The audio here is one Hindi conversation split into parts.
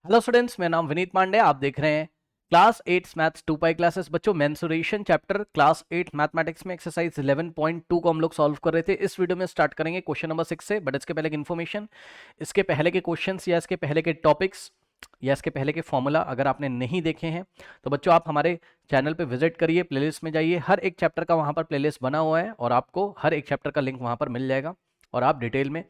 हेलो स्टूडेंट्स, मेरा नाम विनीत पांडे। आप देख रहे हैं क्लास 8 मैथ्स 2 पाई क्लासेस। बच्चों, मेंसुरेशन चैप्टर क्लास 8 मैथमेटिक्स में एक्सरसाइज 11.2 को हम लोग सॉल्व कर रहे थे। इस वीडियो में स्टार्ट करेंगे क्वेश्चन नंबर 6 से। बट इसके पहले की इन्फॉर्मेशन, इसके पहले के क्वेश्चंस या इसके पहले के टॉपिक्स या इसके पहले के फॉर्मूला अगर आपने नहीं देखे हैं तो बच्चों आप हमारे चैनल पे विजिट करिए, प्लेलिस्ट में जाइए। हर एक चैप्टर का वहाँ पर प्लेलिस्ट बना हुआ है और आपको हर एक चैप्टर का लिंक वहाँ पर मिल जाएगा और आप डिटेल में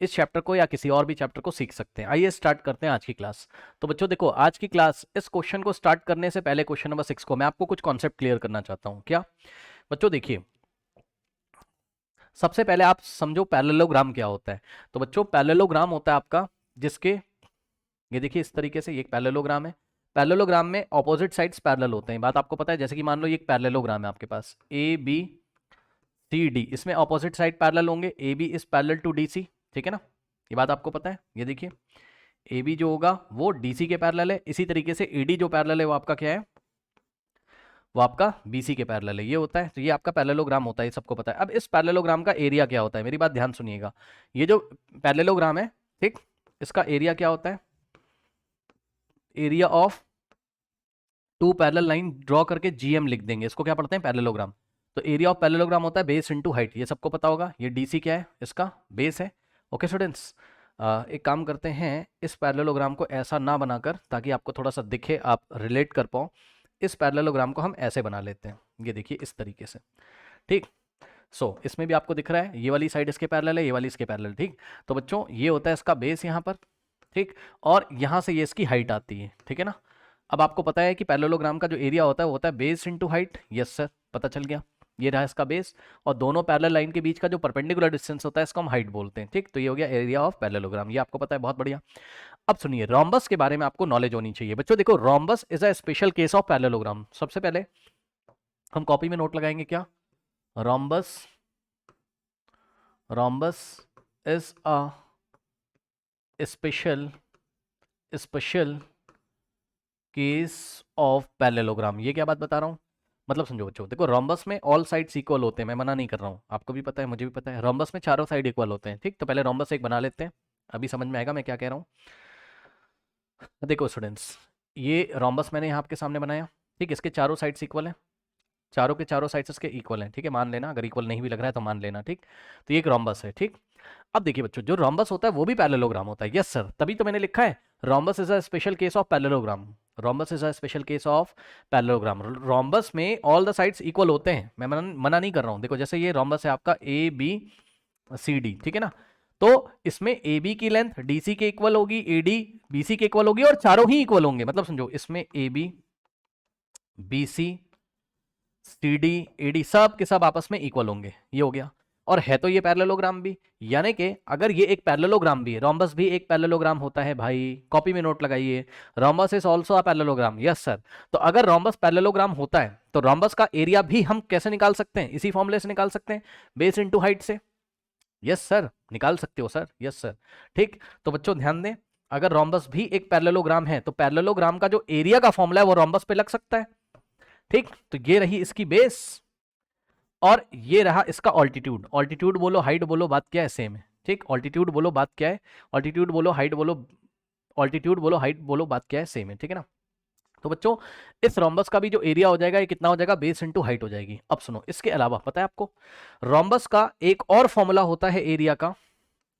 इस चैप्टर को या किसी और भी चैप्टर को सीख सकते हैं। आइए स्टार्ट करते हैं आज की क्लास। तो बच्चों देखो, आज की क्लास, इस क्वेश्चन को स्टार्ट करने से पहले क्वेश्चन नंबर 6 को मैं आपको कुछ कॉन्सेप्ट क्लियर करना चाहता हूं। क्या बच्चों, देखिए, सबसे पहले आप समझो पैरेललोग्राम क्या होता है। तो बच्चों, पैरेललोग्राम होता है आपका जिसके, ये देखिए इस तरीके से, ये एक पैरेललोग्राम है। पैरेललोग्राम में ऑपोजिट साइड्स पैरेलल होते हैं, बात आपको पता है। जैसे कि मान लो ये एक पैरेललोग्राम है आपके पास, ए बी सी डी, इसमें ऑपोजिट साइड पैरेलल होंगे। A B is parallel to D C, ठीक है ना, ये बात आपको पता है। ये देखिए, ए बी जो होगा वो डी सी के पैरेलल है। इसी तरीके से ए डी जो पैरेलल है वो आपका क्या है, वो आपका बी सी के पैरेलल है। ये होता है, तो ये आपका पैरेललोग्राम होता है, ये सबको पता है। अब इस पैरेललोग्राम का एरिया क्या होता है, मेरी बात ध्यान सुनिएगा। ये जो पैरेललोग्राम है, ठीक, इसका एरिया क्या होता है, area of two parallel line draw करके जीएम लिख देंगे। इसको क्या पढ़ते हैं, पैरेललोग्राम। तो एरिया ऑफ पैरेललोग्राम होता है बेस इनटू हाइट, ये सबको पता होगा। ये डीसी क्या है, इसका बेस है। ओके स्टूडेंट्स, एक काम करते हैं, इस पैरेललोग्राम को ऐसा ना बनाकर, ताकि आपको थोड़ा सा दिखे, आप रिलेट कर पाओ, इस पैरेललोग्राम को हम ऐसे बना लेते हैं। ये देखिए इस तरीके से, ठीक। इसमें भी आपको दिख रहा है, ये वाली साइड इसके पैरेलल है, ये वाली इसके पैरेलल, ठीक। तो बच्चों ये होता है इसका बेस यहाँ पर, ठीक, और यहाँ से ये इसकी हाइट आती है, ठीक है ना। अब आपको पता है कि पैरेललोग्राम का जो एरिया होता है वो होता है base into height. Yes sir, पता चल गया। ये रहा इसका बेस, और दोनों पैरेलल लाइन के बीच का जो परपेंडिकुलर डिस्टेंस होता है इसको हम हाइट बोलते हैं, ठीक। तो ये हो गया एरिया ऑफ पैरेललोग्राम, ये आपको पता है, बहुत बढ़िया। अब सुनिए, रोम्बस के बारे में आपको नॉलेज होनी चाहिए। बच्चों देखो, rhombus is a special case of parallelogram. सबसे पहले हम कॉपी में नोट लगाएंगे क्या, rhombus, rhombus is a special special case of parallelogram. ये क्या बात बता रहा हूँ, मतलब समझो बच्चों, देखो रोम्बस में ऑल साइड्स इक्वल होते हैं, मैं मना नहीं कर रहा हूँ, आपको भी पता है मुझे भी पता है, रोम्बस में चारों साइड इक्वल होते हैं, ठीक। तो पहले रोम्बस एक बना लेते हैं, अभी समझ में आएगा मैं क्या कह रहा हूँ। देखो स्टूडेंट्स, ये रोम्बस मैंने यहाँ आपके सामने बनाया, ठीक। इसके चारों साइड्स इक्वल हैं, चारों के चारों साइड्स इसके इक्वल हैं, ठीक है, मान लेना। अगर इक्वल नहीं भी लग रहा है तो मान लेना, ठीक। तो ये एक रोम्बस है, ठीक। अब देखिए बच्चों, जो रोम्बस होता है वो भी पैरेललोग्राम होता है। यस सर, तभी तो मैंने लिखा है rhombus is a special case of parallelogram. Rhombus is a special case of parallelogram. Rhombus में ऑल द साइड्स इक्वल होते हैं, मैं मना नहीं कर रहा हूँ। देखो जैसे ये रोम्बस है आपका ए बी सी डी, ठीक है ना। तो इसमें ए बी की लेंथ डी सी के इक्वल होगी, ए डी बी सी के इक्वल होगी, और चारों ही इक्वल होंगे। मतलब समझो, इसमें A B B C C D A D सब के सब आपस में इक्वल होंगे, ये हो गया। और है तो ये पैरेललोग्राम भी, यानी कि अगर ये एक पैरेललोग्राम भी है, रोम्बस भी एक पैरेललोग्राम होता है भाई, कॉपी में नोट लगाइए, rhombus is also a parallelogram. Yes sir, तो अगर रोम्बस पैरेललोग्राम होता है तो रोम्बस का एरिया भी हम कैसे निकाल सकते हैं, इसी फॉर्मूले से निकाल सकते हैं, बेस इनटू हाइट से। यस सर, निकाल सकते हो सर, यस सर, ठीक। तो बच्चों ध्यान दें, अगर रोम्बस भी एक पैरेललोग्राम है तो पैरेललोग्राम का जो एरिया का फॉर्मूला है वो रोम्बस पे लग सकता है, ठीक। तो ये रही इसकी बेस, और ये रहा इसका ऑल्टीट्यूड। ऑल्टीट्यूड बोलो हाइट बोलो, बात क्या है, सेम है, ठीक। ऑल्टीट्यूड बोलो, बात क्या है, ऑल्टीट्यूड बोलो हाइट बोलो, ऑल्टीट्यूड बोलो हाइट बोलो, बात क्या है, सेम है, ठीक है ना। तो बच्चों, इस रोम्बस का भी जो एरिया हो जाएगा ये कितना हो जाएगा, बेस इनटू हाइट हो जाएगी। अब सुनो, इसके अलावा पता है आपको, रोम्बस का एक और फॉर्मूला होता है एरिया का,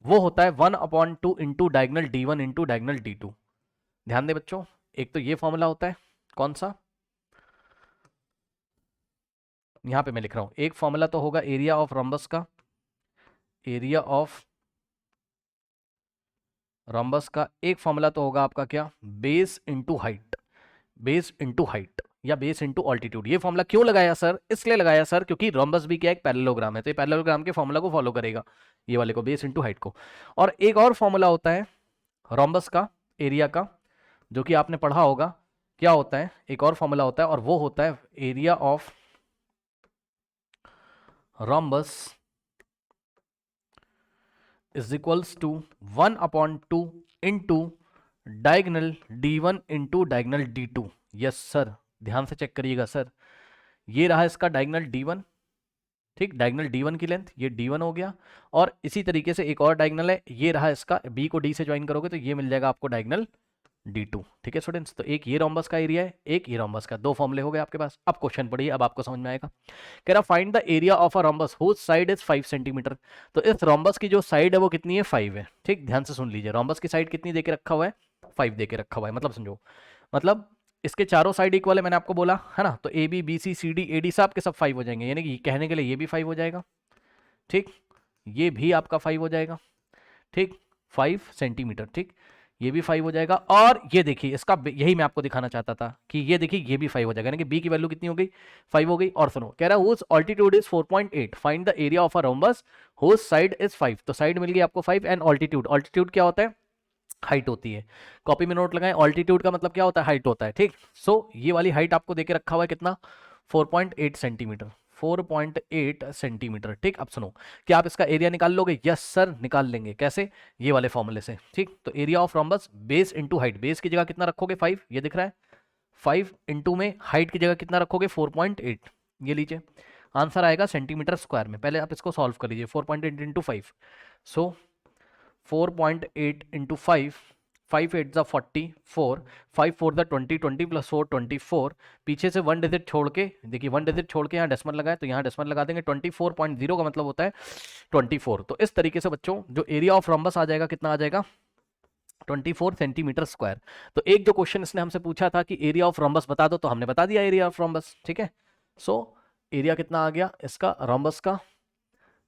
वो होता है 1/2 into diagonal D1 into diagonal D2। ध्यान दे बच्चों, एक तो ये फॉर्मूला होता है, कौन सा, यहां पे मैं लिख रहा हूं, एक फॉर्मूला तो होगा एरिया ऑफ रोम्बस का, एरिया ऑफ रोम्बस का एक फॉर्मूला तो होगा आपका क्या, base into height, base into height या बेस इनटू ऑल्टीट्यूड। ये फॉर्मूला क्यों लगाया सर, इसलिए लगाया सर क्योंकि रोम्बस भी क्या एक पैरेललोग्राम है, तो ये पैरेललोग्राम के फॉर्मूला को फॉलो करेगा, ये वाले को, बेस इनटू हाइट को। और एक और फॉर्मूला होता है रोम्बस का एरिया का, जो कि आपने पढ़ा होगा, क्या होता है, एक और फॉर्मूला होता है, और वो होता है area of rhombus is equals to 1/2 into diagonal D1 into diagonal D2। Yes sir, ध्यान से चेक करिएगा सर, ये रहा इसका डायगनल D1, ठीक, डायगनल D1 की लेंथ, ये D1 हो गया। और इसी तरीके से एक और डायगनल है, ये रहा इसका, B को D से ज्वाइन करोगे तो ये मिल जाएगा आपको डायगनल D2। ठीक है स्टूडेंट्स, तो एक ये रोम्बस का एरिया है, एक ये रोम्बस का, दो फॉर्मूले हो गए आपके पास। अब क्वेश्चन पढ़िए, अब आपको समझ में आएगा। कह रहा find the area of a rhombus whose side is 5 centimetre. तो इस रोम्बस की जो साइड है वो कितनी है, 5 है। ठीक, ध्यान से सुन लीजिए, रोम्बस की साइड कितनी देके रखा हुआ है, 5 देके रखा हुआ है। मतलब समझो, मतलब इसके चारों साइड इक्वल है, मैंने आपको बोला है ना। तो A B B C C D A D सब के सब 5 हो जाएंगे, यानी कि कहने के लिए ये भी 5 हो जाएगा। ठीक, ये भी आपका 5 हो जाएगा। ठीक, 5 सेंटीमीटर। ठीक, ये भी 5 हो जाएगा। और ये देखिए इसका यही मैं आपको दिखाना चाहता था कि ये देखिए ये भी 5 हो जाएगा, यानी कि बी की वैल्यू कितनी हो गई, 5 हो गई। और सुनो, कह रहा है whose altitude is 4.8, find the area of a rhombus whose side is 5। तो साइड मिल गई आपको 5 एंड ऑल्टीट्यूड, ऑल्टीट्यूड क्या होता है, हाइट होती है। कॉपी में नोट लगाएं, ऑल्टीट्यूड का मतलब क्या होता है, हाइट होता है। ठीक, सो ये वाली हाइट आपको देके रखा हुआ है कितना, 4.8 सेंटीमीटर, 4.8 सेंटीमीटर। ठीक, अब सुनो, क्या आप इसका एरिया निकाल लोगे, यस सर निकाल लेंगे। कैसे, ये वाले फॉर्मूले से। ठीक, तो area of rhombus base into height, base की जगह कितना रखोगे 5, ये दिख रहा है 5 इंटू में हाइट की जगह कितना रखोगे 4.8, ये लीजिए आंसर आएगा सेंटीमीटर स्क्वायर में। पहले आप इसको सॉल्व कर लीजिए, 4.8 इंटू 5, सो 4.8 इंटू 5, 5 8 ज़ा 44, 5 4 ज़ा 20, 20 प्लस 4 24, पीछे से 1 डिजिट छोड़ के देखिए, 1 डिजिट छोड़ के यहाँ डेसिमल लगाए तो यहाँ डेसिमल लगा देंगे। 24.0 का मतलब होता है 24। तो इस तरीके से बच्चों जो एरिया ऑफ रोम्बस आ जाएगा कितना आ जाएगा, 24 सेंटीमीटर स्क्वायर। तो एक जो क्वेश्चन इसने हमसे पूछा था कि एरिया ऑफ रोम्बस बता दो, तो हमने बता दिया एरिया ऑफ रोम्बस। ठीक है, सो एरिया कितना आ गया इसका रोम्बस का,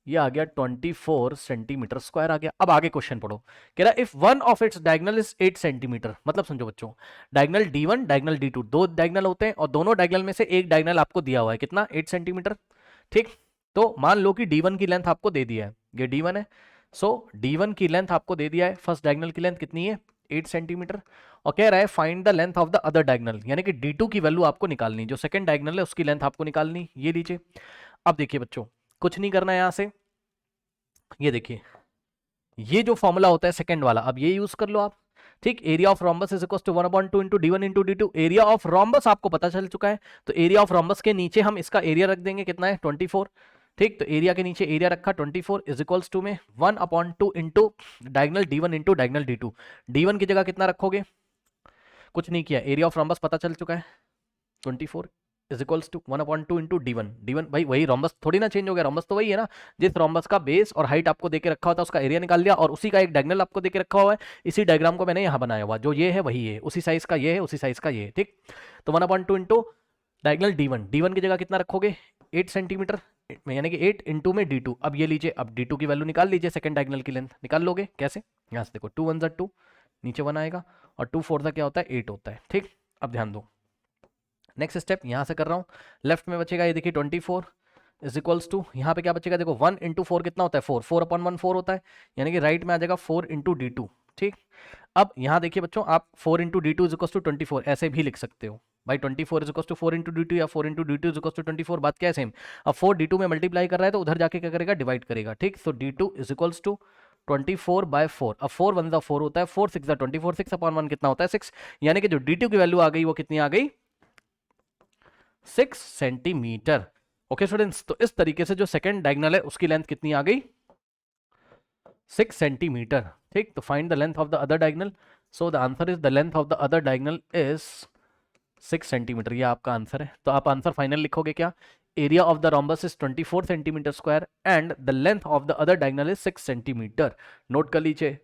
ये आ गया 24 सेंटीमीटर स्क्वायर आ गया। अब आगे क्वेश्चन पढ़ो, कह रहा if one of its diagonal is 8 centimetre. मतलब समझो बच्चों, डायगोनल D1 डायगोनल D2, दो डायगोनल होते हैं और दोनों डायगोनल में से एक डायगोनल आपको दिया हुआ है कितना, 8 सेंटीमीटर। ठीक, तो मान लो कि D1 की लेंथ आपको दे दिया है, ये D1 है। सो D1 की लेंथ आपको दे दिया है, फर्स्ट डायगोनल की लेंथ कितनी है 8 सेंटीमीटर। और कह रहा है find the length of the other diagonal, यानी कि D2 की वैल्यू आपको निकालनी, जो सेकंड डायगोनल है उसकी लेंथ आपको निकालनी। ये लीजिए, अब देखिए बच्चों कुछ नहीं करना है यहां से, ये देखिए ये जो फॉर्मूला होता है सेकंड वाला, अब ये यूज कर लो आप। ठीक, area of rhombus is equal to 1/2 into D1 into D2। Area of rhombus आपको पता चल चुका है, तो एरिया ऑफ रोम्बस के नीचे हम इसका एरिया रख देंगे, कितना है 24। ठीक, तो एरिया के नीचे एरिया रखा 24 इज इक्वल्स टू में 1/2 into diagonal D1 into diagonal D2। D1 की जगह कितना रखोगे, कुछ नहीं किया, एरिया ऑफ रोम्बस पता चल चुका है 24 is equals to 1/2 into D1। D1 भाई वही रोम्बस थोड़ी ना चेंज हो गया, रोम्बस तो वही है ना। जिस रोम्बस का बेस और हाइट आपको देके रखा होता है उसका एरिया निकाल लिया, और उसी का एक डायगोनल आपको देके रखा हुआ है। इसी डायग्राम को मैंने यहाँ बनाया हुआ, जो ये है वही है, उसी साइज का ये है, उसी साइज का ये है। ठीक, तो 1/2 इंटू डायगोनल D1, D1 की जगह कितना रखोगे 8 सेंटीमीटर, यानी कि 8 इंटू में D2। अब ये लीजिए, अब D2 की वैल्यू निकाल लीजिए, सेकंड डायगोनल की लेंथ निकाल लोगे कैसे, यहाँ से देखो 2 1 2, नीचे 1 आएगा, और 2 4 क्या होता है 8 होता है। ठीक, अब ध्यान दो, नेक्स्ट स्टेप यहां से कर रहा हूं, लेफ्ट में बचेगा ये देखिए 24 इज इक्वल्स टू, यहाँ पे क्या बचेगा देखो 1 इंटू 4 कितना होता है 4, 4/1 4 होता है, यानी कि राइट में आ जाएगा 4 इंटू D2। ठीक, अब यहाँ देखिए बच्चों, आप 4 into D2 is equals to 24 ऐसे भी लिख सकते हो भाई, 24 is equals to 4 into D2 या 4 into D2 is equals to 24, बात क्या है सेम। अब 4 D2 में मल्टीप्लाई कर रहा है तो उधर जाके क्या करेगा, डिवाइड करेगा। ठीक, सो D2 इज इक्वल्स टू 24/4। अब 4 1 4 होता है, 4 6 24, 6/1 कितना होता है 6, यानी कि जो D2 की वैल्यू आ गई वो कितनी आ गई 6 सेंटीमीटर। ओके स्टूडेंट्स, तो इस तरीके से जो सेकंड डायगोनल है उसकी लेंथ कितनी आ गई 6 सेंटीमीटर। ठीक, तो find the length of the other diagonal, so the answer is the length of the other diagonal is 6 centimetre, ये आपका आंसर है। तो आप आंसर फाइनल लिखोगे क्या, area of the rhombus is 24 centimetre square and the length of the other diagonal is 6 centimetre. Note कर लीजिए।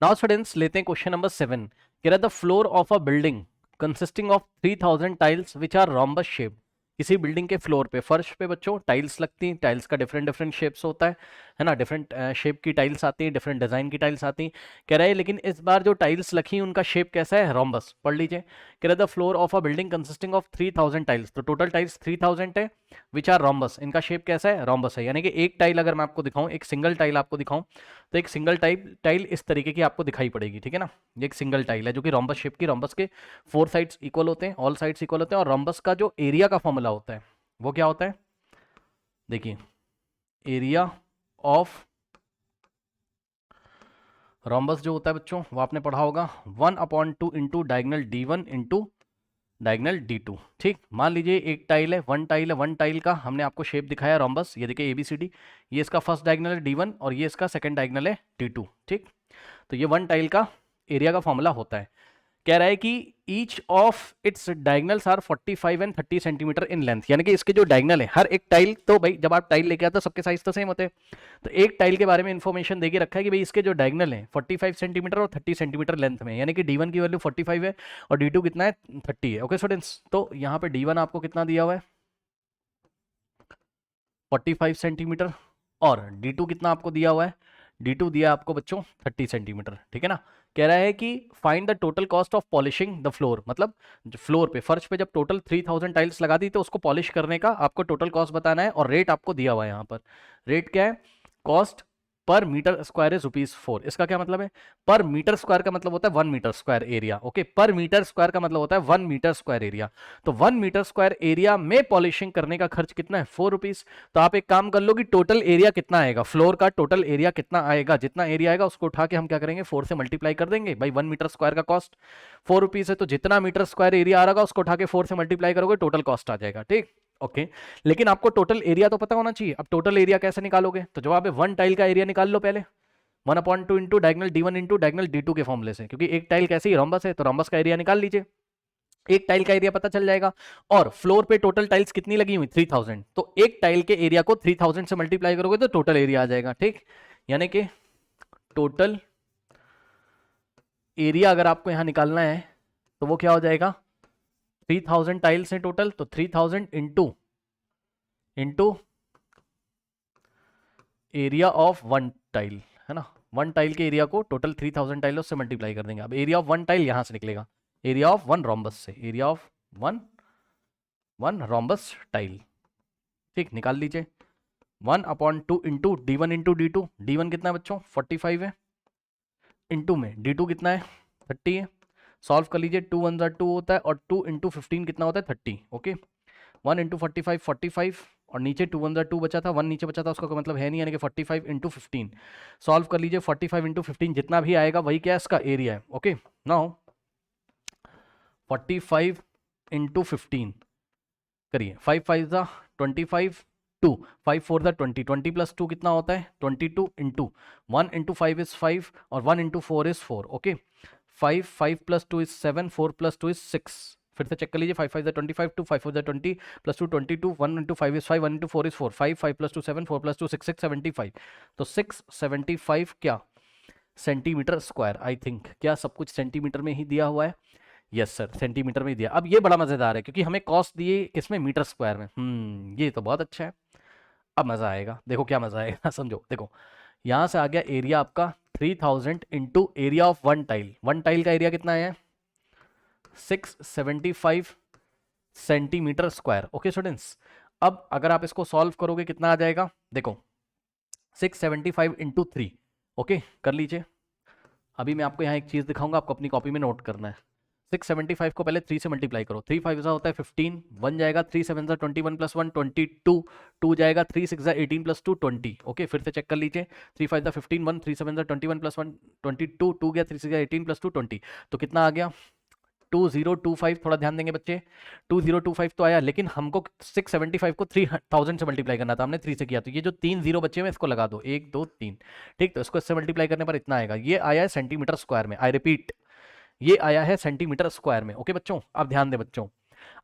नाउ स्टूडेंट्स लेते हैं क्वेश्चन नंबर 7। कह रहा है the floor of a building consisting of 3000 tiles which are rhombus shape. किसी बिल्डिंग के फ्लोर पे, फर्श पे बच्चों टाइल्स लगती हैं, टाइल्स का डिफरेंट डिफरेंट शेप्स होता है ना, डिफरेंट शेप की टाइल्स आती हैं, डिफरेंट डिजाइन की टाइल्स आती हैं। कह रहा है लेकिन इस बार जो टाइल्स लगी उनका शेप कैसा है, रोम्बस। पढ़ लीजिए, कह रहा है the floor of a building consisting of 3000 tiles, तो टोटल टाइल्स 3000 है, विच आर रोम्बस, इनका शेप कैसा है, रोम्बस है। यानी कि एक टाइल अगर मैं आपको दिखाऊं, एक सिंगल टाइल आपको दिखाऊं, तो एक सिंगल टाइल इस तरीके की आपको दिखाई पड़ेगी। ठीक है ना, ये एक सिंगल टाइल है जो कि रोम्बस शेप की, रोम्बस के 4 साइड्स इक्वल होते हैं, ऑल साइड्स इक्वल होते हैं, और रोम्बस का जो एरिया का फॉर्मूला होता है वो क्या होता है, देखिए एरिया ऑफ रोम्बस जो होता है बच्चों वो आपने पढ़ा होगा 1/2 into diagonal D1 into diagonal D2। ठीक, मान लीजिए एक टाइल है, वन टाइल है, वन टाइल का हमने आपको शेप दिखाया रोम्बस, ये देखिए ABCD, ये इसका फर्स्ट डायगोनल है D1 और ये इसका सेकंड डायगोनल है D2। ठीक, तो ये वन टाइल का एरिया का फॉर्मूला होता है। कह रहा है कि each of its diagonals are 45 and 30 centimetre in length, यानी कि इसके जो डायगनल है, हर एक टाइल, तो भाई जब आप टाइल लेके आते हो सबके साइज तो सेम होते हैं, तो एक टाइल के बारे में इंफॉर्मेशन देके रखा है कि भाई इसके जो डायगनल है 45 सेंटीमीटर और 30 सेंटीमीटर लेंथ में, यानी कि D1 की वैल्यू 45 है और D2 कितना है, 30 है। ओके स्टूडेंट्स, तो यहाँ पे D1 आपको कितना दिया हुआ है, 45 सेंटीमीटर, और D2 कितना आपको दिया हुआ है, D2 दिया आपको बच्चों 30 सेंटीमीटर, ठीक है ना। कह रहा है कि find the total cost of polishing the floor, मतलब फ्लोर पे, फर्श पे जब टोटल 3000 टाइल्स लगा दी तो उसको पॉलिश करने का आपको टोटल कॉस्ट बताना है, और रेट आपको दिया हुआ है यहाँ पर। रेट क्या है, cost per metre square is ₹4। इसका क्या मतलब है, पर मीटर स्क्वायर का मतलब होता है 1 मीटर स्क्वायर एरिया। ओके, पर मीटर स्क्वायर का मतलब होता है 1 मीटर स्क्वायर एरिया। तो 1 मीटर स्क्वायर एरिया में पॉलिशिंग करने का खर्च कितना है, ₹4। तो आप एक काम कर लो कि टोटल एरिया कितना आएगा, फ्लोर का टोटल एरिया कितना आएगा, जितना एरिया आएगा उसको उठा के हम क्या करेंगे, 4 से मल्टीप्लाई कर देंगे। भाई 1 मीटर स्क्वायर का कॉस्ट ₹4 है, तो जितना मीटर स्क्वायर एरिया आ रहा उसको उठा के 4 से मल्टीप्लाई करोगे, टोटल कॉस्ट आ जाएगा। ठीक, ओके। लेकिन आपको टोटल एरिया तो पता होना चाहिए। अब टोटल एरिया कैसे निकालोगे, तो जवाब है 1 टाइल का एरिया निकाल लो पहले, 1/2 into diagonal D1 into diagonal D2 के फॉर्मूले से, क्योंकि एक टाइल कैसे ही रोम्बस है तो रोम्बस का एरिया निकाल लीजिए, एक टाइल का एरिया पता चल जाएगा। और फ्लोर पे टोटल टाइल्स कितनी लगी हुई, 3000, तो एक टाइल के एरिया को 3000 से मल्टीप्लाई करोगे तो टोटल एरिया आ जाएगा। ठीक, यानी कि टोटल एरिया अगर आपको यहां निकालना है तो वो क्या हो जाएगा, 3000 टाइल्स हैं टोटल, तो 3000 इंटू एरिया ऑफ 1 टाइल, है ना। 1 टाइल के एरिया को टोटल 3000 टाइलों से मल्टीप्लाई कर देंगे। अब एरिया ऑफ 1 टाइल यहां से निकलेगा, एरिया ऑफ 1 रोम्बस से, एरिया ऑफ 1 रोम्बस टाइल। ठीक, निकाल लीजिए, 1/2 into D1 into D2, D1 कितना है बच्चों, 45 है, इंटू में D2 कितना है, 30 है। सॉल्व कर लीजिए, 2 1 2 होता है, और 2 इंटू 15 कितना होता है, 30। ओके, 1 इंटू 45 45, और नीचे 2 1 2 बचा था, 1 नीचे बचा था, उसका कोई मतलब है नहीं, यानी कि 45 इंटू 15। सॉल्व कर लीजिए, 45 इंटू 15 जितना भी आएगा वही क्या है, इसका एरिया है। ओके, नाउ 45 इंटू 15 करिए, 5 5 ज़ा 25, 2 5 4 ज़ा 20, 20 प्लस 2 कितना होता है, 22 इंटू 1 इंटू 5 इज 5, और 1 into 4 is 4। Okay, 5 5 plus 2 is 7, 4 plus 2 is 6। फिर से चेक कर लीजिए, 5 5 ज़ा 25, 2 5 4 ज़ा 20 plus 2 22, 1 into 5 is 5, 1 into 4 is 4, 5 5 plus 2 7, 4 plus 2 6 675। तो 675 क्या, सेंटीमीटर स्क्वायर। आई थिंक क्या सब कुछ सेंटीमीटर में ही दिया हुआ है, यस सर, सेंटीमीटर में दिया। अब ये बड़ा मजेदार है क्योंकि हमें कॉस्ट दिए किसमें, मीटर स्क्वायर में। ये तो बहुत अच्छा है, अब मजा आएगा। देखो क्या मजा आएगा समझो, देखो यहां से आ गया एरिया आपका 3000 into area of 1 tile. 1 tile का एरिया कितना है, 675 सेंटीमीटर स्क्वायर। ओके स्टूडेंट्स, अब अगर आप इसको सॉल्व करोगे कितना आ जाएगा, देखो 675 इंटू 3। ओके, कर लीजिए। अभी मैं आपको यहाँ एक चीज़ दिखाऊंगा, आपको अपनी कॉपी में नोट करना है। 675 को पहले 3 से मल्टीप्लाई करो, 3 5 ज़ा होता है 15, 1 जाएगा, 3 7 ज़ा 21 प्लस 1 22, 2 जाएगा, 3 6 ज़ा 18 प्लस 2 20। ओके, फिर से चेक कर लीजिए, 3 5 ज़ा 15, 1 3 7 ज़ा 21 प्लस 1 22, 2 गया, 3 6 ज़ा 18 प्लस 2 20, तो कितना आ गया, 2025। थोड़ा ध्यान देंगे बच्चे, 2025 तो आया, लेकिन हमको 675 को 3000 से मल्टीप्लाई करना था, हमने 3 से किया, तो ये जो 3 जीरो बच्चे में इसको लगा दो, 1 2 3। ठीक, तो इसको इससे मल्टीप्लाई करने पर इतना आएगा, ये आया है सेंटीमीटर स्क्वायर में। आई रिपीट, ये आया है सेंटीमीटर स्क्वायर में। ओके बच्चों, अब ध्यान दें बच्चों,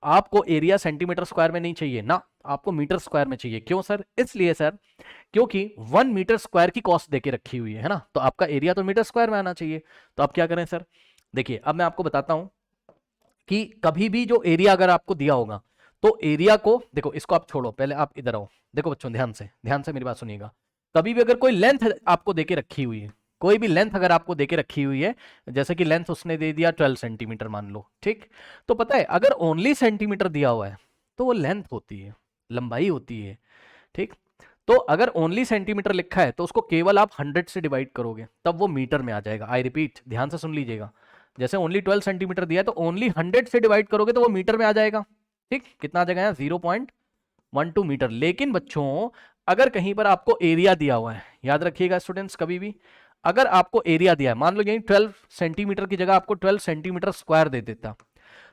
आपको एरिया सेंटीमीटर स्क्वायर में नहीं चाहिए ना, आपको मीटर स्क्वायर में चाहिए। क्यों सर, इसलिए सर क्योंकि 1 मीटर स्क्वायर की कॉस्ट देके रखी हुई है ना, तो आपका एरिया तो मीटर स्क्वायर में आना चाहिए। तो आप क्या करें सर, देखिए अब मैं आपको बताता हूं कि कभी भी जो एरिया अगर आपको दिया होगा तो एरिया को, देखो इसको आप छोड़ो, पहले आप इधर आओ, देखो बच्चों ध्यान से मेरी बात सुनिएगा। कभी भी अगर कोई लेंथ आपको देके रखी हुई है, कोई भी लेंथ अगर आपको देके रखी हुई है, जैसे कि लेंथ उसने दे दिया 12 सेंटीमीटर मान लो, ठीक, तो पता है अगर ओनली सेंटीमीटर दिया हुआ है तो वो लेंथ होती है, लंबाई होती है। ठीक, तो अगर ओनली सेंटीमीटर लिखा है तो उसको केवल आप 100 से डिवाइड करोगे तब वो मीटर में आ जाएगा। आई रिपीट, ध्यान से सुन लीजिएगा, जैसे ओनली 12 सेंटीमीटर दिया है तो ओनली 100 से डिवाइड करोगे तो वो मीटर में आ जाएगा। ठीक, कितना आ जाएगा, 0.12 मीटर। लेकिन बच्चों अगर कहीं पर आपको एरिया दिया हुआ है, याद रखिएगा स्टूडेंट्स, कभी भी अगर आपको एरिया दिया है, मान लो यही 12 सेंटीमीटर की जगह आपको 12 सेंटीमीटर स्क्वायर दे देता,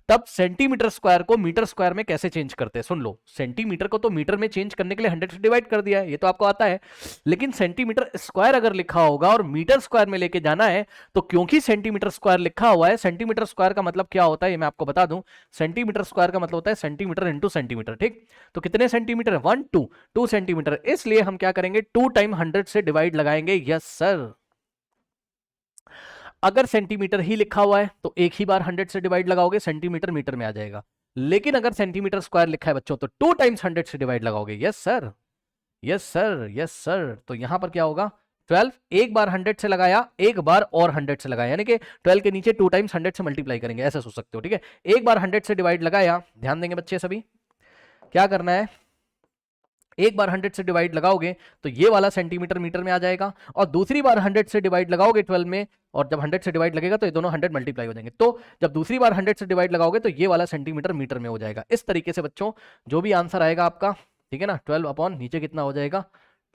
तब सेंटीमीटर स्क्वायर को मीटर स्क्वायर में कैसे चेंज करते हैं सुन लो। सेंटीमीटर को तो मीटर में चेंज करने के लिए 100 से डिवाइड कर दिया है, ये तो आपको आता है। लेकिन सेंटीमीटर स्क्वायर अगर लिखा होगा और मीटर स्क्वायर में लेके जाना है, तो क्योंकि सेंटीमीटर स्क्वायर लिखा हुआ है, सेंटीमीटर स्क्वायर का मतलब क्या होता है ये मैं आपको बता दूं। सेंटीमीटर स्क्वायर का मतलब होता है सेंटीमीटर इंटू सेंटीमीटर, ठीक। तो कितने सेंटीमीटर? 1 2 सेंटीमीटर, इसलिए हम क्या करेंगे 2 टाइम 100 से डिवाइड लगाएंगे। Yes sir. अगर सेंटीमीटर ही लिखा हुआ है तो एक ही बार 100 से डिवाइड लगाओगे, सेंटीमीटर मीटर में आ जाएगा। लेकिन अगर सेंटीमीटर स्क्वायर लिखा है बच्चों तो 2 टाइम्स 100 से डिवाइड लगाओगे। Yes sir, yes sir, yes sir. तो यहां पर क्या होगा 12, एक बार 100 से लगाया, एक बार और 100 से लगाया, यानी कि 12 के नीचे 2 टाइम्स 100 से मल्टीप्लाई करेंगे, ऐसा सोच सकते हो, ठीक है। एक बार 100 से डिवाइड लगाया, ध्यान देंगे बच्चे सभी, क्या करना है, एक बार 100 से डिवाइड लगाओगे तो ये वाला सेंटीमीटर मीटर में आ जाएगा, और दूसरी बार 100 से डिवाइड लगाओगे 12 में, और जब 100 से डिवाइड लगेगा तो ये दोनों 100 मल्टीप्लाई हो जाएंगे। तो जब दूसरी बार 100 से डिवाइड लगाओगे तो ये वाला सेंटीमीटर मीटर में हो जाएगा। इस तरीके से बच्चों जो भी आंसर आएगा आपका, ठीक है ना, 12 अपॉन नीचे कितना हो जाएगा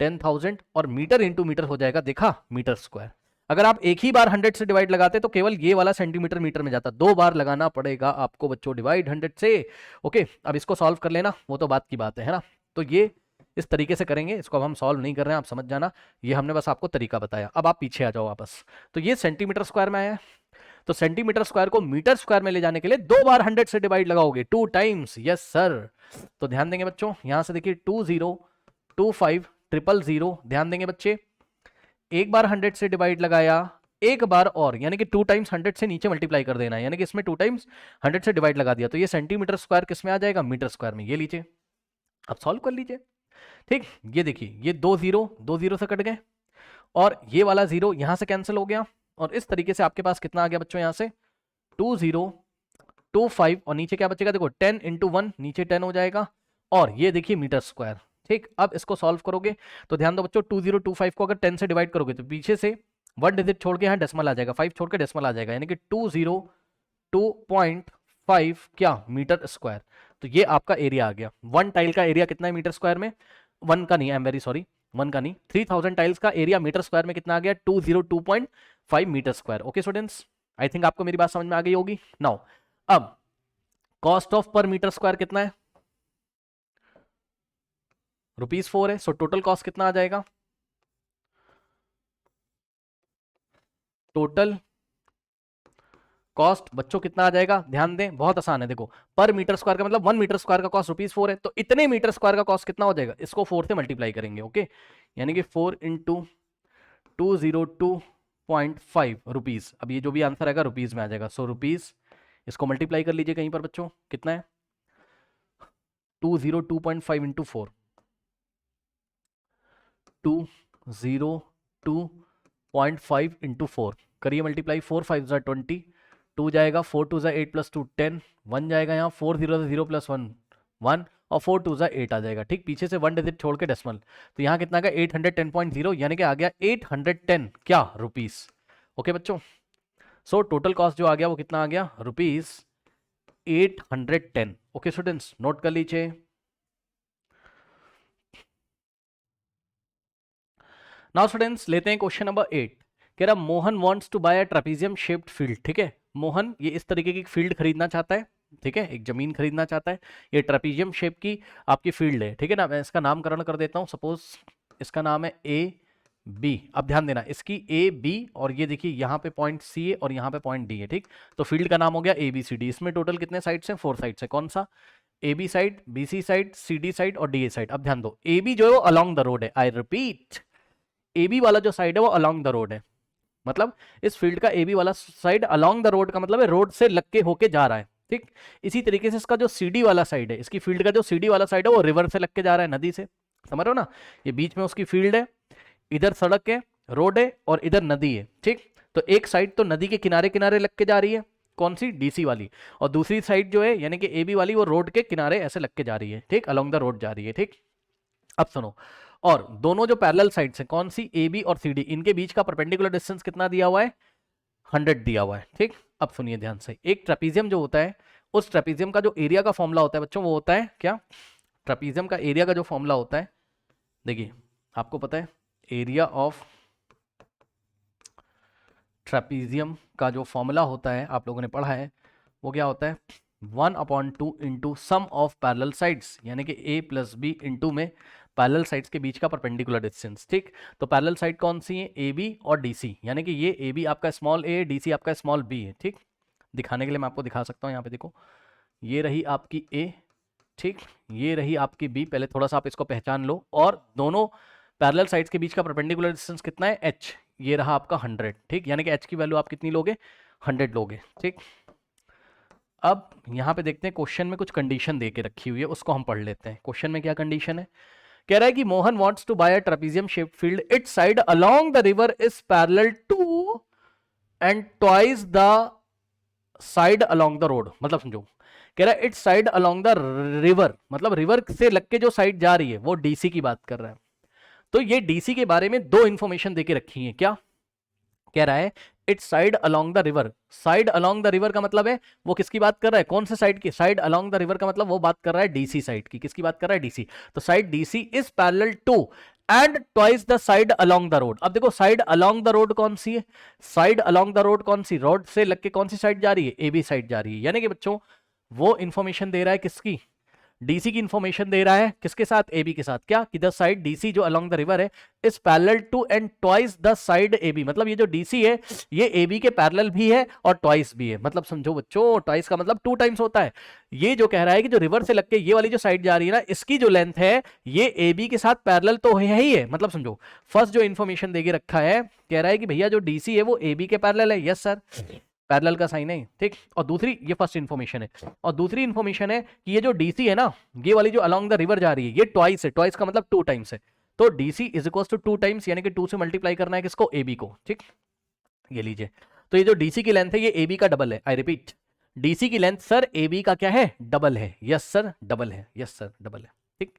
10,000, और मीटर इंटू मीटर हो जाएगा, देखा, मीटर स्क्वायर। अगर आप एक ही बार 100 से डिवाइड लगाते तो केवल ये वाला सेंटीमीटर मीटर में जाता, 2 बार लगाना पड़ेगा आपको बच्चों डिवाइड 100 से। ओके, अब इसको सॉल्व कर लेना, वो तो बात की बात है ना। तो ये इस तरीके से करेंगे, इसको अब हम सॉल्व नहीं कर रहे हैं, आप समझ जाना, ये हमने बस आपको तरीका बताया। अब आप पीछे आ जाओ वापस। तो ये सेंटीमीटर स्क्वायर में आया है, तो सेंटीमीटर स्क्वायर को मीटर स्क्वायर में ले जाने के लिए 2 बार 100 से डिवाइड लगाओगे, 2 टाइम्स। Yes sir. तो ध्यान देंगे बच्चों, यहां से देखिए 2025 000, ध्यान देंगे बच्चे, एक बार 100 से डिवाइड लगाया, एक बार और, यानी कि 2 टाइम्स 100 से नीचे मल्टीप्लाई कर देना है, यानी कि इसमें 2 टाइम्स 100 से डिवाइड लगा दिया, तो ये सेंटीमीटर स्क्वायर किस में आ जाएगा, मीटर स्क्वायर में। ये लीजिए, अब सॉल्व कर लीजिए, ठीक। ये देखिए, ये 2 0 से कट गए, और ये वाला 0 यहां से कैंसिल हो गया, और इस तरीके से आपके पास कितना आ गया बच्चों, यहां से 2025, और नीचे क्या बचेगा, देखो 10 × 1, नीचे 10 हो जाएगा, और ये देखिए मीटर स्क्वायर, ठीक। अब इसको सॉल्व करोगे तो ध्यान दो बच्चों, 2025 को अगर 10 से डिवाइड करोगे तो पीछे से 1 डिजिट छोड़ के यहाँ डेसिमल आ जाएगा, 5 छोड़ के डेसिमल आ जाएगा, यानी कि 202.5 क्या मीटर स्क्वायर। तो ये आपका एरिया आ गया। 1 टाइल का एरिया कितना है मीटर स्क्वायर में, 1 का नहीं, आई एम वेरी सॉरी, 1 का नहीं, 3000 टाइल्स का एरिया मीटर स्क्वायर में कितना आ गया, 202.5 metre square. Okay students, I think आपको मेरी बात समझ में आ गई होगी। नाउ अब कॉस्ट ऑफ पर मीटर स्क्वायर कितना है, ₹4 है, सो टोटल कॉस्ट कितना आ जाएगा, टोटल कॉस्ट बच्चों कितना आ जाएगा, ध्यान दें, बहुत आसान है, देखो पर मीटर स्क्वायर का मतलब 1 मीटर स्क्वायर का कॉस्ट ₹4 है, तो इतने मीटर स्क्वायर का कॉस्ट कितना हो जाएगा, इसको 4 से मल्टीप्लाई करेंगे, ओके, यानी कि 4 × 202.5 रुपीज। अब ये जो भी आंसर आएगा रुपीज में आ जाएगा, सो रुपीज, इसको मल्टीप्लाई कर लीजिए कहीं पर बच्चों, कितना है 202.5 × 4, 202.5 × 4 करिए मल्टीप्लाई, 4 5 = 20, 2 जाएगा, 4 2 = 8 + 2 10, 1 जाएगा यहाँ, 4 0 0 + 1 1, और 4 2 = 8 आ जाएगा, ठीक। पीछे से 1 डिजिट छोड़ के डेसिमल, तो यहाँ कितना गया 810.0, यानी कि आ गया 810 क्या रुपीस। ओके बच्चों, सो टोटल कॉस्ट जो आ गया वो कितना आ गया, ₹810। ओके स्टूडेंट्स, नोट कर लीजिए। नाउ स्टूडेंट्स लेते हैं क्वेश्चन नंबर 8। कह रहा Mohan wants to buy a trapezium shaped field, ठीक है। मोहन ये इस तरीके की फील्ड खरीदना चाहता है, ठीक है, एक जमीन खरीदना चाहता है, ये ट्रेपेजियम शेप की आपकी फील्ड है, ठीक है ना। मैं इसका नामकरण कर देता हूँ, सपोज इसका नाम है A B। अब ध्यान देना, इसकी AB, और ये देखिए यहाँ पे पॉइंट C है और यहाँ पे पॉइंट D है, ठीक। तो फील्ड का नाम हो गया ABCD। इसमें टोटल कितने साइड्स हैं, 4 साइड्स है। कौन सा, AB side, BC side, CD side और DA साइड। अब ध्यान दो, AB जो है वो अलॉन्ग द रोड है, आई रिपीट, AB वाला जो साइड है वो अलॉन्ग द रोड है, मतलब इस फील्ड का AB वाला साइड अलॉन्ग द रोड का मतलब है रोड से लग के होके जा रहा है, ठीक। इसी तरीके से इसका जो CD वाला साइड है, इसकी फील्ड का जो CD वाला साइड है वो रिवर से लग के जा रहा है, नदी से, समझ रहे हो ना। ये बीच में उसकी फील्ड है, इधर सड़क है, रोड है, और इधर नदी है, ठीक। तो एक साइड तो नदी के किनारे किनारे लग के जा रही है, कौन सी, DC वाली, और दूसरी साइड जो है यानी कि AB वाली वो रोड के किनारे ऐसे लग के जा रही है, ठीक, अलॉन्ग द रोड जा रही है, ठीक। अब सुनो, और दोनों जो पैरेलल साइड्स हैं, कौन सी, AB और CD, इनके बीच का परपेंडिकुलर डिस्टेंस कितना दिया हुआ है, 100 दिया हुआ है, ठीक। अब सुनिए ध्यान से, एक ट्रेपेजियम जो होता है, उस ट्रेपेजियम का जो एरिया का फॉर्मूला होता है बच्चों, वो होता है क्या, ट्रेपेजियम का एरिया का जो फॉर्मूला होता है, देखिए आपको पता है एरिया ऑफ ट्रेपेजियम का जो फॉर्मूला होता है, आप लोगों ने पढ़ा है, वो क्या होता है, 1/2 into sum of parallel sides, यानी कि a प्लस बी इंटू में पैरेलल साइड्स के बीच का परपेंडिकुलर डिस्टेंस। ठीक, तो पैरेलल साइड कौन सी है, ए बी और डी सी, यानी कि ये ए बी आपका स्मॉल ए है, डी सी आपका स्मॉल बी है। ठीक, दिखाने के लिए मैं आपको दिखा सकता हूँ, यहाँ पे देखो, ये रही आपकी ए, ठीक, ये रही आपकी बी, पहले थोड़ा सा आप इसको पहचान लो, और दोनों पैरेलल साइड्स के बीच का परपेंडिकुलर डिस्टेंस कितना है, h, ये रहा आपका 100। ठीक, यानी कि h की वैल्यू आप कितनी लोगे, 100 लोगे। ठीक, अब यहाँ पे देखते हैं क्वेश्चन में कुछ कंडीशन दे के रखी हुई है, उसको हम पढ़ लेते हैं। क्वेश्चन में क्या कंडीशन है, कह रहा है कि Mohan wants to buy a trapezium shaped field, its side along the river is parallel to and twice the side along the road. मतलब समझो, कह रहा है its side along the river, मतलब रिवर से लग के जो साइड जा रही है वो डीसी की बात कर रहा है। तो ये डीसी के बारे में दो इंफॉर्मेशन देके रखी है। क्या कह रहा है, its side along the river. Side along the river का मतलब है वो किसकी बात कर रहा है, कौन से साइड की, साइड अलोंग द रिवर का मतलब वो बात कर रहा है डीसी साइड की। किसकी बात कर रहा है, डीसी। तो side D C is parallel to and twice the side along the road. अब देखो साइड अलोंग द रोड कौन सी है, साइड अलोंग द रोड कौन सी, रोड से लग के कौन सी साइड जा रही है, एबी साइड जा रही है। यानी कि बच्चों वो इंफॉर्मेशन दे रहा है किसकी, डीसी की इंफॉर्मेशन दे रहा है किसके साथ, एबी के साथ। क्या कि द साइड डीसी जो अलोंग द रिवर है is parallel to and twice the side A B, मतलब ये जो डीसी है ये एबी के पैरेलल भी है और ट्वाइस भी है। मतलब समझो बच्चों, ट्वाइस का मतलब 2 टाइम्स होता है। ये जो कह रहा है कि जो रिवर से लग के ये वाली जो साइड जा रही है ना, इसकी जो लेंथ है ये एबी के साथ पैरेलल तो है ही है। मतलब समझो फर्स्ट जो इंफॉर्मेशन देके रखा है, कह रहा है कि भैया जो डीसी है वो एबी के पैरेलल है। यस सर, पैरेलल का साइन है। ठीक, और दूसरी, ये फर्स्ट इंफॉर्मेशन है, और दूसरी इंफॉर्मेशन है कि ये जो डीसी है ना, ये वाली जो अलोंग द रिवर जा रही है ये ट्वाइस है। ट्वाइस का मतलब 2 टाइम्स है। तो D C is equal to 2 times, यानी कि 2 से मल्टीप्लाई करना है किसको, एबी को। ठीक, ये लीजिए, तो ये जो डीसी की लेंथ है ये एबी का डबल है। आई रिपीट, डीसी की लेंथ सर एबी का क्या है, डबल है। यस सर, डबल है। यस सर, डबल है। ठीक,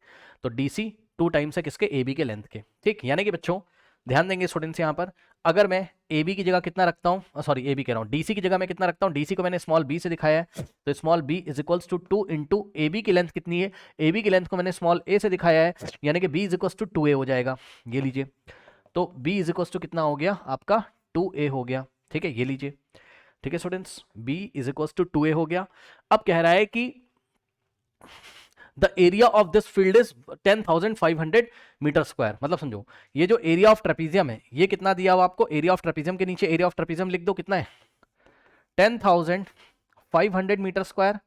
तो डीसी 2 टाइम्स है किसके, एबी के लेंथ के। ठीक, यानी कि बच्चों ध्यान देंगे स्टूडेंट्स, यहाँ पर अगर मैं ए बी की जगह कितना रखता हूँ, सॉरी ए बी कह रहा हूँ, डीसी की जगह मैं कितना रखता हूँ, डीसी को मैंने स्मॉल बी से दिखाया है, तो small B is equals to 2 into A B की लेंथ कितनी है, ए बी की लेंथ को मैंने स्मॉल ए से दिखाया है, यानी कि b is equals to 2a हो जाएगा। ये लीजिए, तो बी इज इक्वल्स टू कितना हो गया आपका, 2a हो गया। ठीक है, ये लीजिए। ठीक है students, B is equals to 2a हो गया। अब कह रहा है कि the area of this field is 10,500 metre square. मतलब समझो ये जो एरिया ऑफ ट्रेपेजियम है ये कितना दिया हुआ आपको, एरिया ऑफ ट्रेपेजियम के नीचे एरिया ऑफ ट्रेपेजियम लिख दो, कितना है 10,500 metre square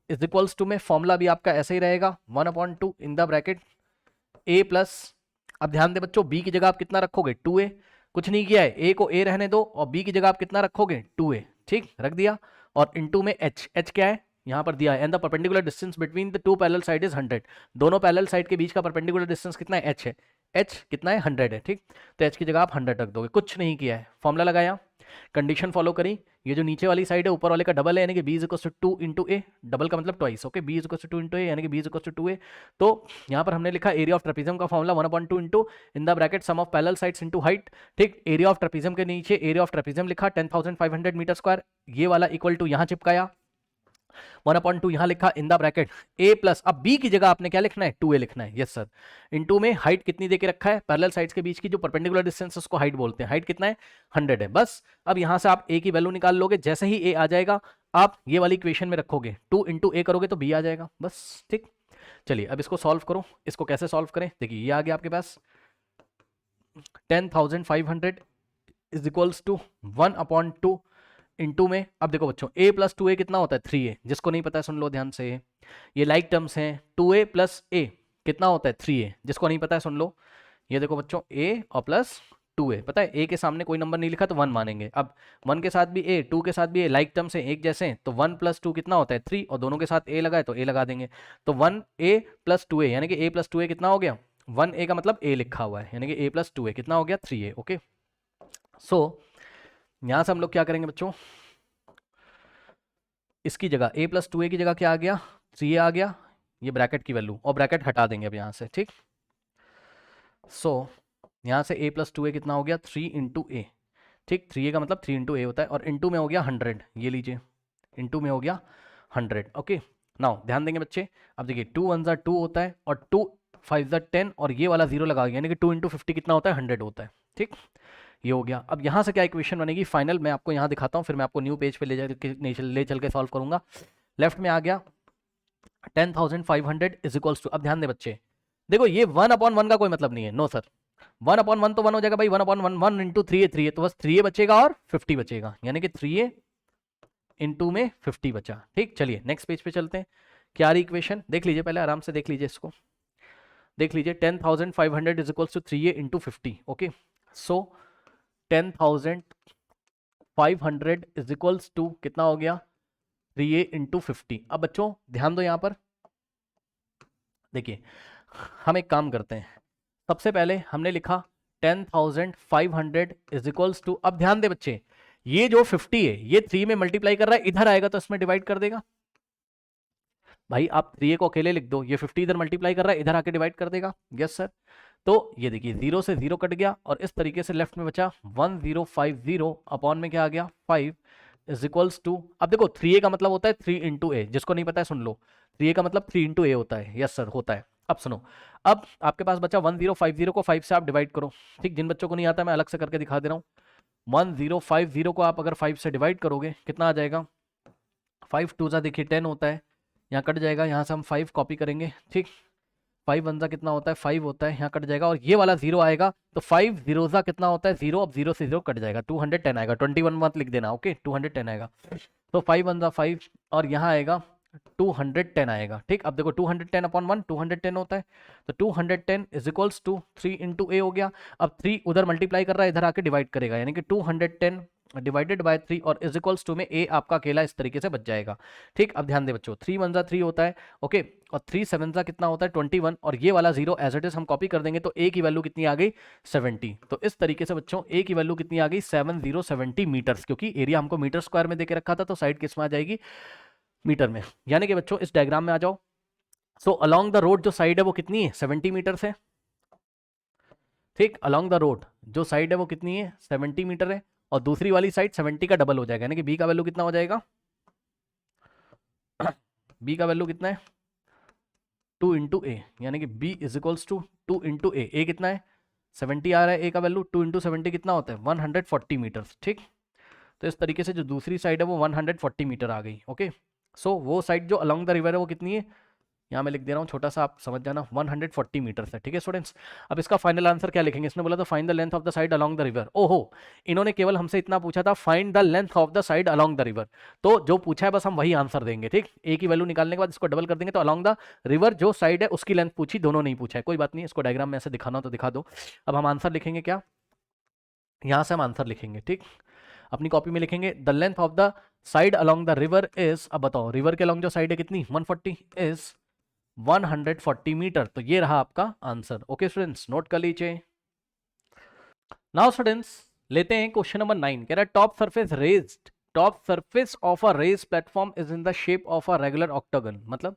is equals to में फॉर्मूला भी आपका ऐसे ही रहेगा 1/2 in the bracket A plus, अब ध्यान दे बच्चों बी की जगह आप कितना रखोगे 2a, कुछ नहीं किया है, ए को ए रहने दो और बी की जगह आप कितना रखोगे 2a। ठीक, रख दिया, और इनटू में h, h क्या है यहाँ पर दिया है, and the perpendicular distance between the 2 parallel side is 100। दोनों पैरेलल साइड के बीच का परपेंडिकुलर डिस्टेंस कितना है, h है, h कितना है 100 है। ठीक, तो h की जगह आप 100 रख दोगे, कुछ नहीं किया है, फॉर्मूला लगाया, कंडीशन फॉलो करी, ये जो नीचे वाली साइड है ऊपर वाले का डबल है, यानी कि b is equal to 2 into a, double का मतलब twice. Okay, b is equal to 2 into a, यानी कि b is equal to 2a। तो यहाँ पर हमने लिखा एरिया ऑफ ट्रेपेजियम का formula 1/2 into in the bracket sum of parallel sides into height. ठीक, एरिया ऑफ ट्रेपेजियम के नीचे एरिया ऑफ ट्रेपेजियम लिखा 10,500 मीटर स्क्वायर, ये वाला इक्वल टू यहाँ चिपकाया, 1/2 यहाँ लिखा इन द ब्रैकेट a प्लस, अब b की जगह आपने क्या लिखना है 2a लिखना है। यस सर, इनटू में हाइट कितनी देके रखा है, पैरेलल साइड्स के बीच की जो परपेंडिकुलर डिस्टेंस उसको हाइट बोलते हैं, हाइट कितना है 100 है। बस अब यहां से आप a की वैल्यू निकाल लोगे, जैसे ही a आ जाएगा आप ये वाली इक्वेशन में रखोगे, 2 इंटू a करोगे तो b आ जाएगा बस। ठीक, चलिए अब इसको सॉल्व करो, इसको कैसे सॉल्व करें, देखिए ये आ गया आपके पास 10,500 इज इक्वल्स टू 1/2 इंटू में, अब देखो बच्चों a प्लस 2a कितना होता है 3a, जिसको नहीं पता है सुन लो ध्यान से, ये लाइक टर्म्स हैं, 2a प्लस a कितना होता है 3a, जिसको नहीं पता है सुन लो, ये देखो बच्चों a और प्लस 2a, पता है a के सामने कोई नंबर नहीं लिखा तो 1 मानेंगे, अब 1 के साथ भी a 2 के साथ भी a, लाइक टर्म्स हैं एक जैसे हैं, तो 1 प्लस 2 कितना होता है 3, और दोनों के साथ a लगाए तो a लगा देंगे, तो 1a प्लस 2a, यानी कि a प्लस 2a कितना हो गया, 1a का मतलब a लिखा हुआ है, यानी कि a प्लस 2a कितना हो गया 3a। ओके, सो यहां से हम लोग क्या करेंगे बच्चों, इसकी जगह a प्लस 2a की जगह क्या आ गया 3a आ गया, ये ब्रैकेट की वैल्यू, और ब्रैकेट हटा देंगे अब यहाँ से। ठीक, सो यहाँ से a प्लस 2a कितना हो गया 3 इंटू ए। ठीक, 3a का मतलब 3 इंटू ए होता है, और इंटू में हो गया 100, ये लीजिए इंटू में हो गया 100। ओके, नाउ ध्यान देंगे बच्चे, अब देखिए 2 1 ज़ा 2 होता है और 2 5 ज़ा 10, और ये वाला 0 लगा, यानी कि 2 इंटू 50 कितना होता है 100 होता है। ठीक, ये हो गया। अब यहाँ से क्या इक्वेशन बनेगी फाइनल, मैं आपको यहाँ दिखाता हूँ, फिर मैं आपको न्यू पेज पे ले चल के सॉल्व करूंगा। लेफ्ट में आ गया 10,500 इज इक्वल्स टू, अब ध्यान दे बच्चे, देखो ये 1/1 का कोई मतलब नहीं है, नो सर, 1/1 तो 1 हो जाएगा भाई, 1/1 1 इंटू 3A 3A, तो बस 3A बचेगा और 50 बचेगा, यानी कि 3A इंटू में 50 बचा। ठीक, चलिए नेक्स्ट पेज पे चलते हैं। क्या रही इक्वेशन देख लीजिए, पहले आराम से देख लीजिए इसको, देख लीजिए 10,500 is equals to 3A into 50। Okay, so 10,500 is equals to कितना हो गया, 3A इंटू 50। अब बच्चों ध्यान दो यहां पर, देखिए हम एक काम करते हैं, सबसे पहले हमने लिखा 10,500 इज इक्वल्स टू, अब ध्यान दे बच्चे, ये जो 50 है ये 3 में मल्टीप्लाई कर रहा है, इधर आएगा तो इसमें डिवाइड कर देगा। भाई आप 3A को अकेले लिख दो, ये 50 इधर मल्टीप्लाई कर रहा है, इधर आके डिवाइड कर देगा। यस सर, तो ये देखिए 0 से 0 कट गया और इस तरीके से लेफ्ट में बचा 1050 अपॉन में क्या आ गया 5 इज इक्वल्स टू, अब देखो 3A का मतलब होता है 3 इंटू ए, जिसको नहीं पता है सुन लो, 3A का मतलब 3 इंटू ए होता है। यस सर होता है। अब सुनो, अब आपके पास बचा 1050 को 5 से आप डिवाइड करो। ठीक, जिन बच्चों को नहीं आता मैं अलग से करके दिखा दे रहा हूँ। 1050 को आप अगर 5 से डिवाइड करोगे कितना आ जाएगा, 5 टू जा देखिए 10 होता है, यहाँ कट जाएगा, यहाँ से हम 5 कॉपी करेंगे। ठीक, 5 वन जा कितना होता है 5 होता है, यहाँ कट जाएगा और ये वाला 0 आएगा, तो 5 जीरो जा कितना होता है 0, अब 0 से 0 कट जाएगा, 210 आएगा, 21 मत लिख देना। ओके 210 आएगा, तो 5 वन जा 5 और यहाँ आएगा 210 आएगा। ठीक, अब देखो 210 अपॉन 1 210 होता है, तो 210 इज इक्वल्स टू 3 इंटू ए हो गया। अब 3 उधर मल्टीप्लाई कर रहा है, इधर आके डिवाइड करेगा, यानी कि 210 डिवाइडेड बाय 3 और इज इक्वल्स टू में ए आपका अकेला इस तरीके से बच जाएगा। ठीक, अब ध्यान दे बच्चों, 3 वन जा 3 होता है, ओके, और 3 7 जा कितना होता है 21, और ये वाला 0 एज इट इज हम कॉपी कर देंगे, तो ए की वैल्यू कितनी आ गई 70। तो इस तरीके से बच्चों ए की वैल्यू कितनी आ गई 7070 मीटर्स, क्योंकि एरिया हमको मीटर स्क्वायर में देके रखा था, तो साइड किस में आ जाएगी मीटर में। यानी कि बच्चों इस डायग्राम में आ जाओ, सो अलोंग द रोड जो साइड है वो कितनी है 70 मीटर है। ठीक, अलोंग द रोड जो साइड है वो कितनी है 70 मीटर है, और दूसरी वाली साइड 70 का डबल हो जाएगा, यानी कि बी का वैल्यू कितना हो जाएगा बी का वैल्यू कितना है 2 इंटू ए, यानी कि b is equals to 2 into a कितना है 70 आ रहा है, ए का वैल्यू 2 इंटू 70 कितना होता है 140 मीटर। ठीक, तो इस तरीके से जो दूसरी साइड है वो 140 मीटर आ गई। ओके, सो वो साइड जो अलोंग द रिवर है वो कितनी है, यहाँ मैं लिख दे रहा हूँ छोटा सा, आप समझ जाना 140 मीटर है। ठीक है स्टूडेंट्स, अब इसका फाइनल आंसर क्या लिखेंगे, इसने बोला था find the length of the side along the river. ओहो, इन्होंने केवल हमसे इतना पूछा था find the length of the side along the river, तो जो पूछा है बस हम वही आंसर देंगे। ठीक, ए की वैल्यू निकालने के बाद इसको डबल कर देंगे, तो अलोंग द रिवर जो साइड है उसकी लेंथ पूछी, दोनों नहीं पूछा है, कोई बात नहीं, इसको डायग्राम में ऐसे दिखाना तो दिखा दो। अब हम आंसर लिखेंगे क्या, यहाँ से हम आंसर लिखेंगे। ठीक, अपनी कॉपी में लिखेंगे the length of the side along the river is, अब बताओ रिवर के अलोंग जो साइड है कितनी 140 इज 140 मीटर, तो ये रहा आपका आंसर। ओके स्टूडेंट्स, नोट कर लीजिए। नाउ स्टूडेंट्स लेते हैं क्वेश्चन नंबर 9, कह रहा है top surface raised, top surface of a raise platform is in the shape of a regular octagon. मतलब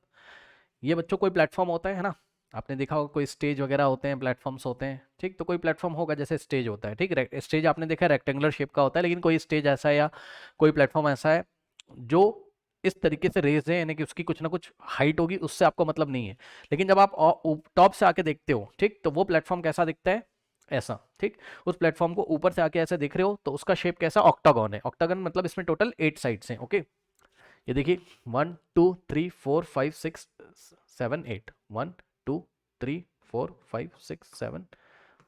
ये बच्चों कोई प्लेटफॉर्म होता है ना, आपने देखा होगा कोई स्टेज वगैरह होते हैं, प्लेटफॉर्म्स होते हैं। ठीक, तो कोई प्लेटफॉर्म होगा जैसे स्टेज होता है। ठीक, स्टेज आपने देखा रेक्टेंगुलर शेप का होता है, लेकिन कोई स्टेज ऐसा है या कोई प्लेटफॉर्म ऐसा है जो इस तरीके से रेज है, यानी कि उसकी कुछ ना कुछ हाइट होगी, उससे आपको मतलब नहीं है। लेकिन जब आप टॉप से आके देखते हो, ठीक, तो वो प्लेटफॉर्म कैसा दिखता है ऐसा। ठीक, उस प्लेटफॉर्म को ऊपर से आके ऐसे देख रहे हो तो उसका शेप कैसा ऑक्टागन है। ऑक्टागन मतलब इसमें टोटल 8 साइड्स हैं। ओके, ये देखिए 1 2 3 4 5 6 7 8 1 2 3 4 5 6 7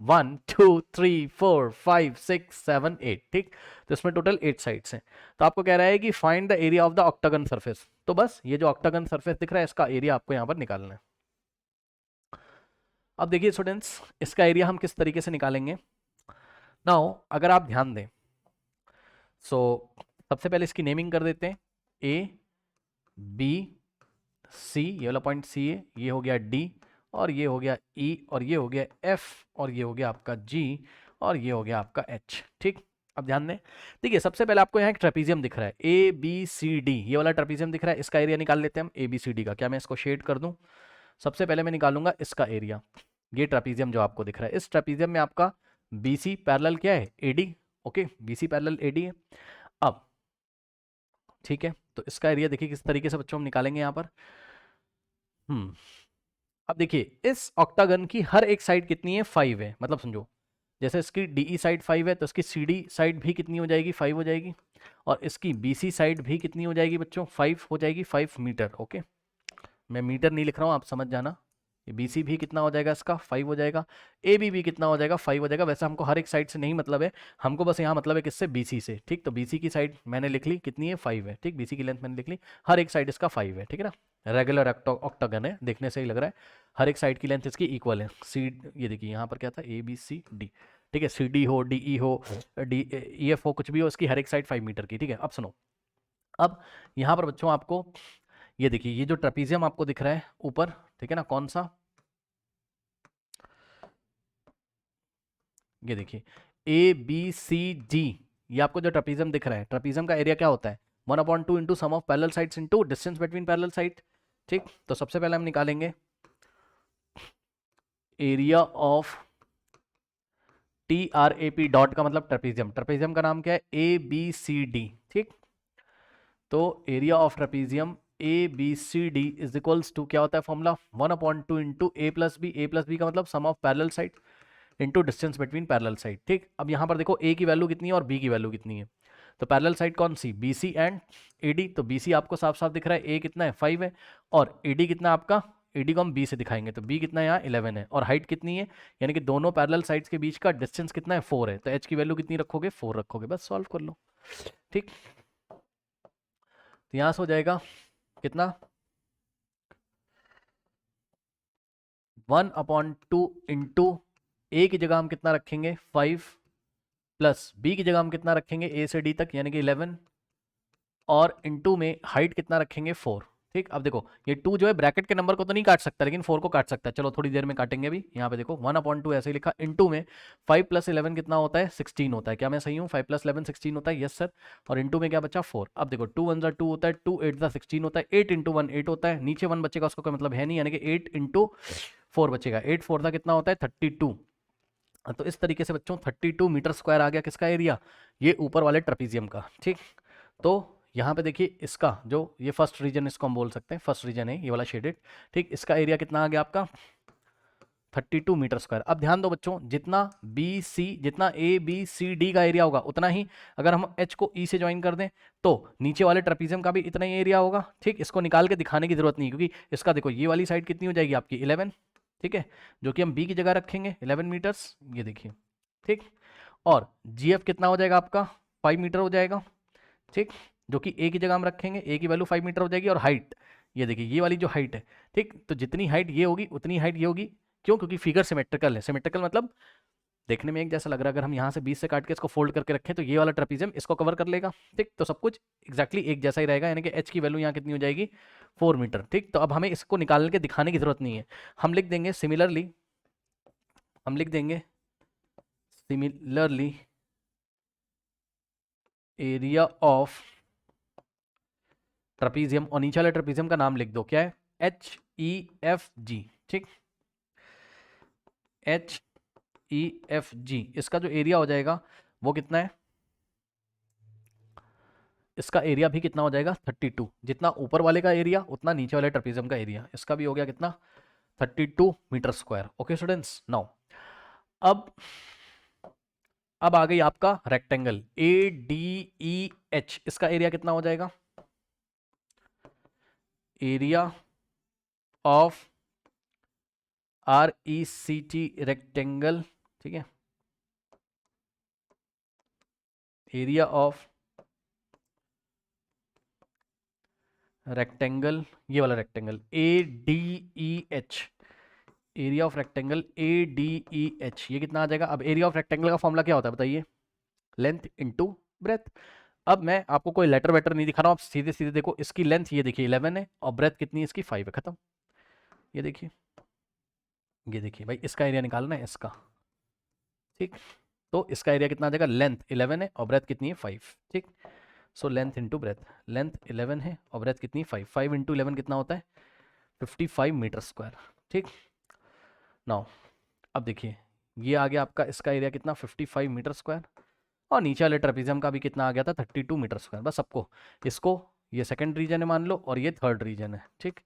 1 2 3 4 5 6 7 8। ठीक, तो इसमें टोटल 8 साइड्स हैं। तो आपको कह रहा है कि find the area of the octagon surface, तो बस ये जो ऑक्टागन सरफेस दिख रहा है इसका एरिया आपको यहाँ पर निकालना है। अब देखिए स्टूडेंट्स इसका एरिया हम किस तरीके से निकालेंगे। नाउ अगर आप ध्यान दें, सो सबसे पहले इसकी नेमिंग कर देते हैं, ए बी सी, ये वाला पॉइंट सी है, ये हो गया डी, और ये हो गया ई, और ये हो गया एफ, और ये हो गया आपका जी, और ये हो गया आपका एच। ठीक, अब ध्यान दें, देखिए सबसे पहले आपको यहाँ एक ट्रेपीजियम दिख रहा है ए बी सी डी, ये वाला ट्रेपीजियम दिख रहा है, इसका एरिया निकाल लेते हैं हम ए बी सी डी का। क्या मैं इसको शेड कर दूं, सबसे पहले मैं निकालूंगा इसका एरिया। ये ट्रेपीजियम जो आपको दिख रहा है, इस ट्रेपीजियम में आपका बी सी पैरेलल क्या है A D. Okay, B C parallel A D है। अब ठीक है, तो इसका एरिया देखिए किस तरीके से बच्चों हम निकालेंगे यहाँ पर। अब देखिए इस ऑक्टागन की हर एक साइड कितनी है 5 है, मतलब समझो जैसे इसकी डीई साइड 5 है तो इसकी सीडी साइड भी कितनी हो जाएगी, 5 हो जाएगी। और इसकी बीसी साइड भी कितनी हो जाएगी बच्चों, 5 हो जाएगी, 5 मीटर। ओके, मैं मीटर नहीं लिख रहा हूँ, आप समझ जाना। ये बी सी भी कितना हो जाएगा इसका, 5 हो जाएगा। ए बी भी कितना हो जाएगा, 5 हो जाएगा। वैसे हमको हर एक साइड से नहीं मतलब है, हमको बस यहाँ मतलब है किससे, बी सी से। ठीक, तो बी सी की साइड मैंने लिख ली, कितनी है, 5 है। ठीक, बी सी की लेंथ मैंने लिख ली, हर एक साइड इसका 5 है। ठीक है ना, रेगुलर ऑक्टागन है, देखने से ही लग रहा है। हर एक साइड की लेंथ इसकी इक्वल है। सी, ये देखिए यहाँ पर क्या था, ए बी सी डी। ठीक है, सी डी हो, डी ई हो, डी ई एफ हो, कुछ भी हो, इसकी हर एक साइड 5 मीटर की। ठीक है, अब सुनो, अब यहाँ पर बच्चों आपको ये देखिए, ये जो ट्रेपीजियम आपको दिख रहा है ऊपर, ठीक है ना, कौन सा, ये देखिए ए बी सी डी, ये आपको जो ट्रेपीजियम दिख रहा है, ट्रेपीजियम का एरिया क्या होता है, 1/2 into sum of parallel sides into distance between parallel side. ठीक, तो सबसे पहले हम निकालेंगे area of T R A P, dot का मतलब ट्रेपीजियम, ट्रेपीजियम का नाम क्या है, ए बी सी डी। ठीक, तो area of trapezium A B C D is equals to, क्या होता है formula, 1/2 into a plus b, a plus b का मतलब sum of parallel side into distance between parallel side. ठीक, अब यहाँ पर देखो ए की वैल्यू कितनी है और बी की वैल्यू कितनी है, तो पैरेलल साइड कौन सी, B C and A D. तो बी सी आपको साफ साफ दिख रहा है, ए कितना है, 5 है, और ए डी कितना आपका, ए डी को हम बी से दिखाएंगे, तो बी कितना है यहाँ, 11 है, और हाइट कितनी है, यानी कि दोनों पैरेलल साइड्स के बीच का डिस्टेंस कितना है, 4 है, तो एच की वैल्यू कितनी रखोगे, 4 रखोगे, बस सॉल्व कर लो। ठीक, तो यहाँ से हो जाएगा कितना, 1/2 इंटू ए की जगह हम कितना रखेंगे, 5, प्लस बी की जगह हम कितना रखेंगे, ए से डी तक यानी कि 11, और इंटू में हाइट कितना रखेंगे, 4। ठीक, अब देखो ये 2 जो है ब्रैकेट के नंबर को तो नहीं काट सकता, लेकिन 4 को काट सकता है, चलो थोड़ी देर में काटेंगे भी। यहाँ पे देखो 1/2 ऐसे ही लिखा, इंटू में 5 + 11 कितना होता है, 16 होता है, क्या मैं सही हूँ, 5 + 11 16 होता है, यस सर। और इंटू में क्या बचा, 4। अब देखो 2 1 2 होता है, 2 8 16 होता है, 8 × 1 8 होता है, नीचे 1 बचेगा उसका कोई मतलब है नहीं, यानी कि 8 × 4 बचेगा, 8 4 का कितना होता है, 32। तो इस तरीके से बच्चों 32 मीटर स्क्वायर आ गया किसका एरिया, ये ऊपर वाले ट्रेपीजियम का। ठीक, तो यहाँ पे देखिए इसका जो ये फर्स्ट रीजन, इसको हम बोल सकते हैं फर्स्ट रीजन है ये वाला शेडेड। ठीक, इसका एरिया कितना आ गया आपका, 32 मीटर स्क्वायर। अब ध्यान दो बच्चों, जितना बी सी, जितना ए बी सी डी का एरिया होगा उतना ही अगर हम एच को ई से ज्वाइन कर दें तो नीचे वाले ट्रेपीजियम का भी इतना ही एरिया होगा। ठीक, इसको निकाल के दिखाने की जरूरत नहीं, क्योंकि इसका देखो ये वाली साइड कितनी हो जाएगी आपकी, 11। ठीक है, जो कि हम बी की जगह रखेंगे 11 मीटर्स, ये देखिए। ठीक, और जी एफ कितना हो जाएगा आपका, 5 मीटर हो जाएगा। ठीक, जो कि ए की जगह हम रखेंगे, ए की वैल्यू 5 मीटर हो जाएगी, और हाइट ये देखिए ये वाली जो हाइट है। ठीक, तो जितनी हाइट ये होगी उतनी हाइट ये होगी, क्यों, क्योंकि फिगर सिमेट्रिकल है। सिमेट्रिकल मतलब देखने में एक जैसा लग रहा है, अगर हम यहाँ से 20 से काट के इसको फोल्ड करके रखें तो ये वाला ट्रेपीजियम इसको कवर कर लेगा। ठीक, तो सब कुछ एक्जैक्टली एक जैसा ही रहेगा, यानी कि एच की वैल्यू यहाँ कितनी हो जाएगी, 4 मीटर। ठीक, तो अब हमें इसको निकाल के दिखाने की जरूरत नहीं है, हम लिख देंगे सिमिलरली, हम लिख देंगे सिमिलरली एरिया ऑफ ट्रेपीजियम, और नीचे वाले ट्रेपीजियम का नाम लिख दो, क्या है, एच ई एफ जी। ठीक, एच ई एफ जी, इसका जो एरिया हो जाएगा वो कितना है, इसका एरिया भी कितना हो जाएगा, 32। जितना ऊपर वाले का एरिया उतना नीचे वाले ट्रेपीजियम का एरिया, इसका भी हो गया कितना, 32 metre square. Okay students, now अब आ गई आपका rectangle A D E H, इसका एरिया कितना हो जाएगा, area of R E C T rectangle. ठीक है, एरिया ऑफ रेक्टेंगल, ये वाला rectangle A D E H, area of rectangle A D E H, ये कितना आ जाएगा। अब एरिया ऑफ रेक्टेंगल का फॉर्मूला क्या होता है बताइए, लेंथ इंटू ब्रेथ। अब मैं आपको कोई लेटर वेटर नहीं दिखा रहा हूँ, आप सीधे सीधे देखो, इसकी लेंथ ये देखिए 11 है, और ब्रेथ कितनी है इसकी, 5 है, खत्म। ये देखिए, ये देखिए भाई, इसका एरिया निकालना है इसका। ठीक, तो इसका एरिया कितना आ जाएगा, लेंथ 11 है और ब्रेथ कितनी है, 5। ठीक, so length into breadth, length 11 है और ब्रेथ कितनी, 5, 5 × 11 कितना होता है, 55 मीटर स्क्वायर। ठीक, नाउ अब देखिए ये आ गया आपका, इसका एरिया कितना, 55 मीटर स्क्वायर, और नीचे वाले ट्रेपीजियम का भी कितना आ गया था, 32 मीटर स्क्वायर। बस सबको, इसको ये सेकंड रीजन है मान लो, और ये थर्ड रीजन है। ठीक,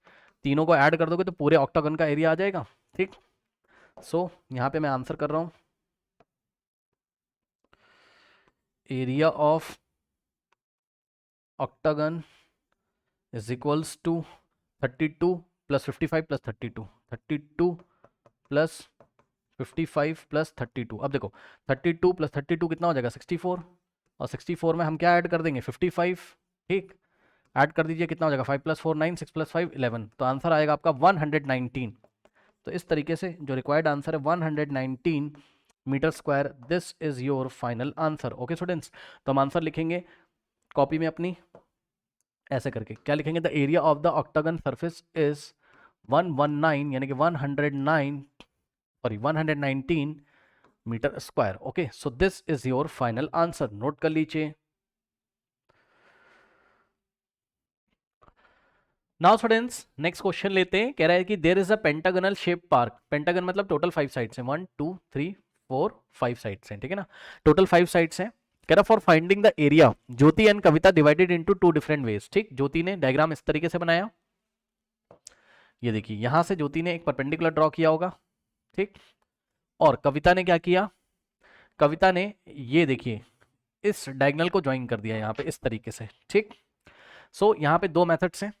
तीनों को ऐड कर दोगे तो पूरे ऑक्टागन का एरिया आ जाएगा। ठीक, सो यहाँ पे मैं आंसर कर रहा हूँ, area of octagon is equals to 32 plus 55 plus 32, 32 plus 55 plus 32। अब देखो 32 प्लस 32 कितना हो जाएगा 64, और 64 में हम क्या ऐड कर देंगे 55, ठीक, ऐड कर दीजिए, कितना हो जाएगा 5 प्लस 4 9, 6 प्लस 5 11, तो आंसर आएगा आपका 119। तो इस तरीके से जो रिक्वायर्ड आंसर है 119 metre square, this is your final answer. Okay students, तो हम आंसर लिखेंगे कॉपी में अपनी ऐसे करके, क्या लिखेंगे, the area of the octagon surface is 119 यानी कि 109 sorry 119 metre square. Okay, so this is your final answer, note कर लीजिए। नाउ स्टूडेंट्स नेक्स्ट क्वेश्चन लेते हैं, कह रहा है कि there is a pentagonal shape park, pentagon मतलब टोटल 5 साइड्स हैं, 1 2 3 4 5 साइड्स हैं, ठीक है ना, टोटल 5 साइड्स हैं। कह रहा for finding the area Jyoti and Kavita divided into 2 different ways, ठीक, ज्योति ने डायग्राम इस तरीके से बनाया, ये देखिए यहां से ज्योति ने एक परपेंडिकुलर ड्रॉ किया होगा, ठीक, और कविता ने क्या किया, कविता ने ये देखिए इस डायगोनल को ज्वाइन कर दिया यहाँ पे इस तरीके से, ठीक। सो यहाँ पे दो मेथड्स हैं,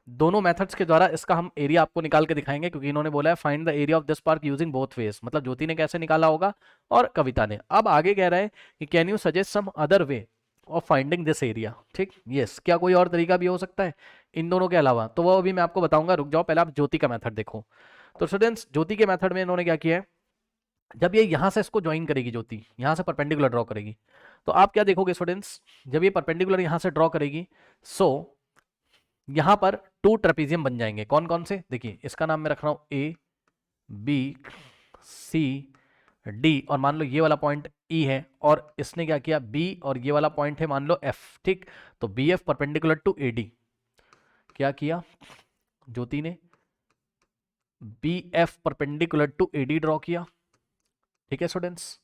दोनों मेथड्स के द्वारा इसका हम एरिया आपको निकाल के दिखाएंगे, क्योंकि इन्होंने बोला है find the area of this park using both ways, मतलब ज्योति ने कैसे निकाला होगा और कविता ने। अब आगे कह रहा है कि can you suggest some other way of finding this area, ठीक, यस, क्या कोई और तरीका भी हो सकता है इन दोनों के अलावा, तो वो अभी मैं आपको बताऊंगा, रुक जाओ, पहले आप ज्योति का मेथड देखो। तो स्टूडेंट्स ज्योति के मेथड में इन्होंने क्या किया है, जब ये यहां से इसको ज्वाइन करेगी ज्योति, यहां से परपेंडिकुलर ड्रॉ करेगी, तो आप क्या देखोगे स्टूडेंट्स, जब ये परपेंडिकुलर यहां से ड्रॉ करेगी, सो यहां पर 2 ट्रेपीजियम बन जाएंगे, कौन कौन से, देखिए इसका नाम मैं रख रहा हूं ए बी सी डी, और मान लो ये वाला पॉइंट ई है, और इसने क्या किया बी, और ये वाला पॉइंट है मान लो एफ, ठीक, तो B F perpendicular to A D, क्या किया ज्योति ने, B F perpendicular to A D draw किया, ठीक है स्टूडेंट्स।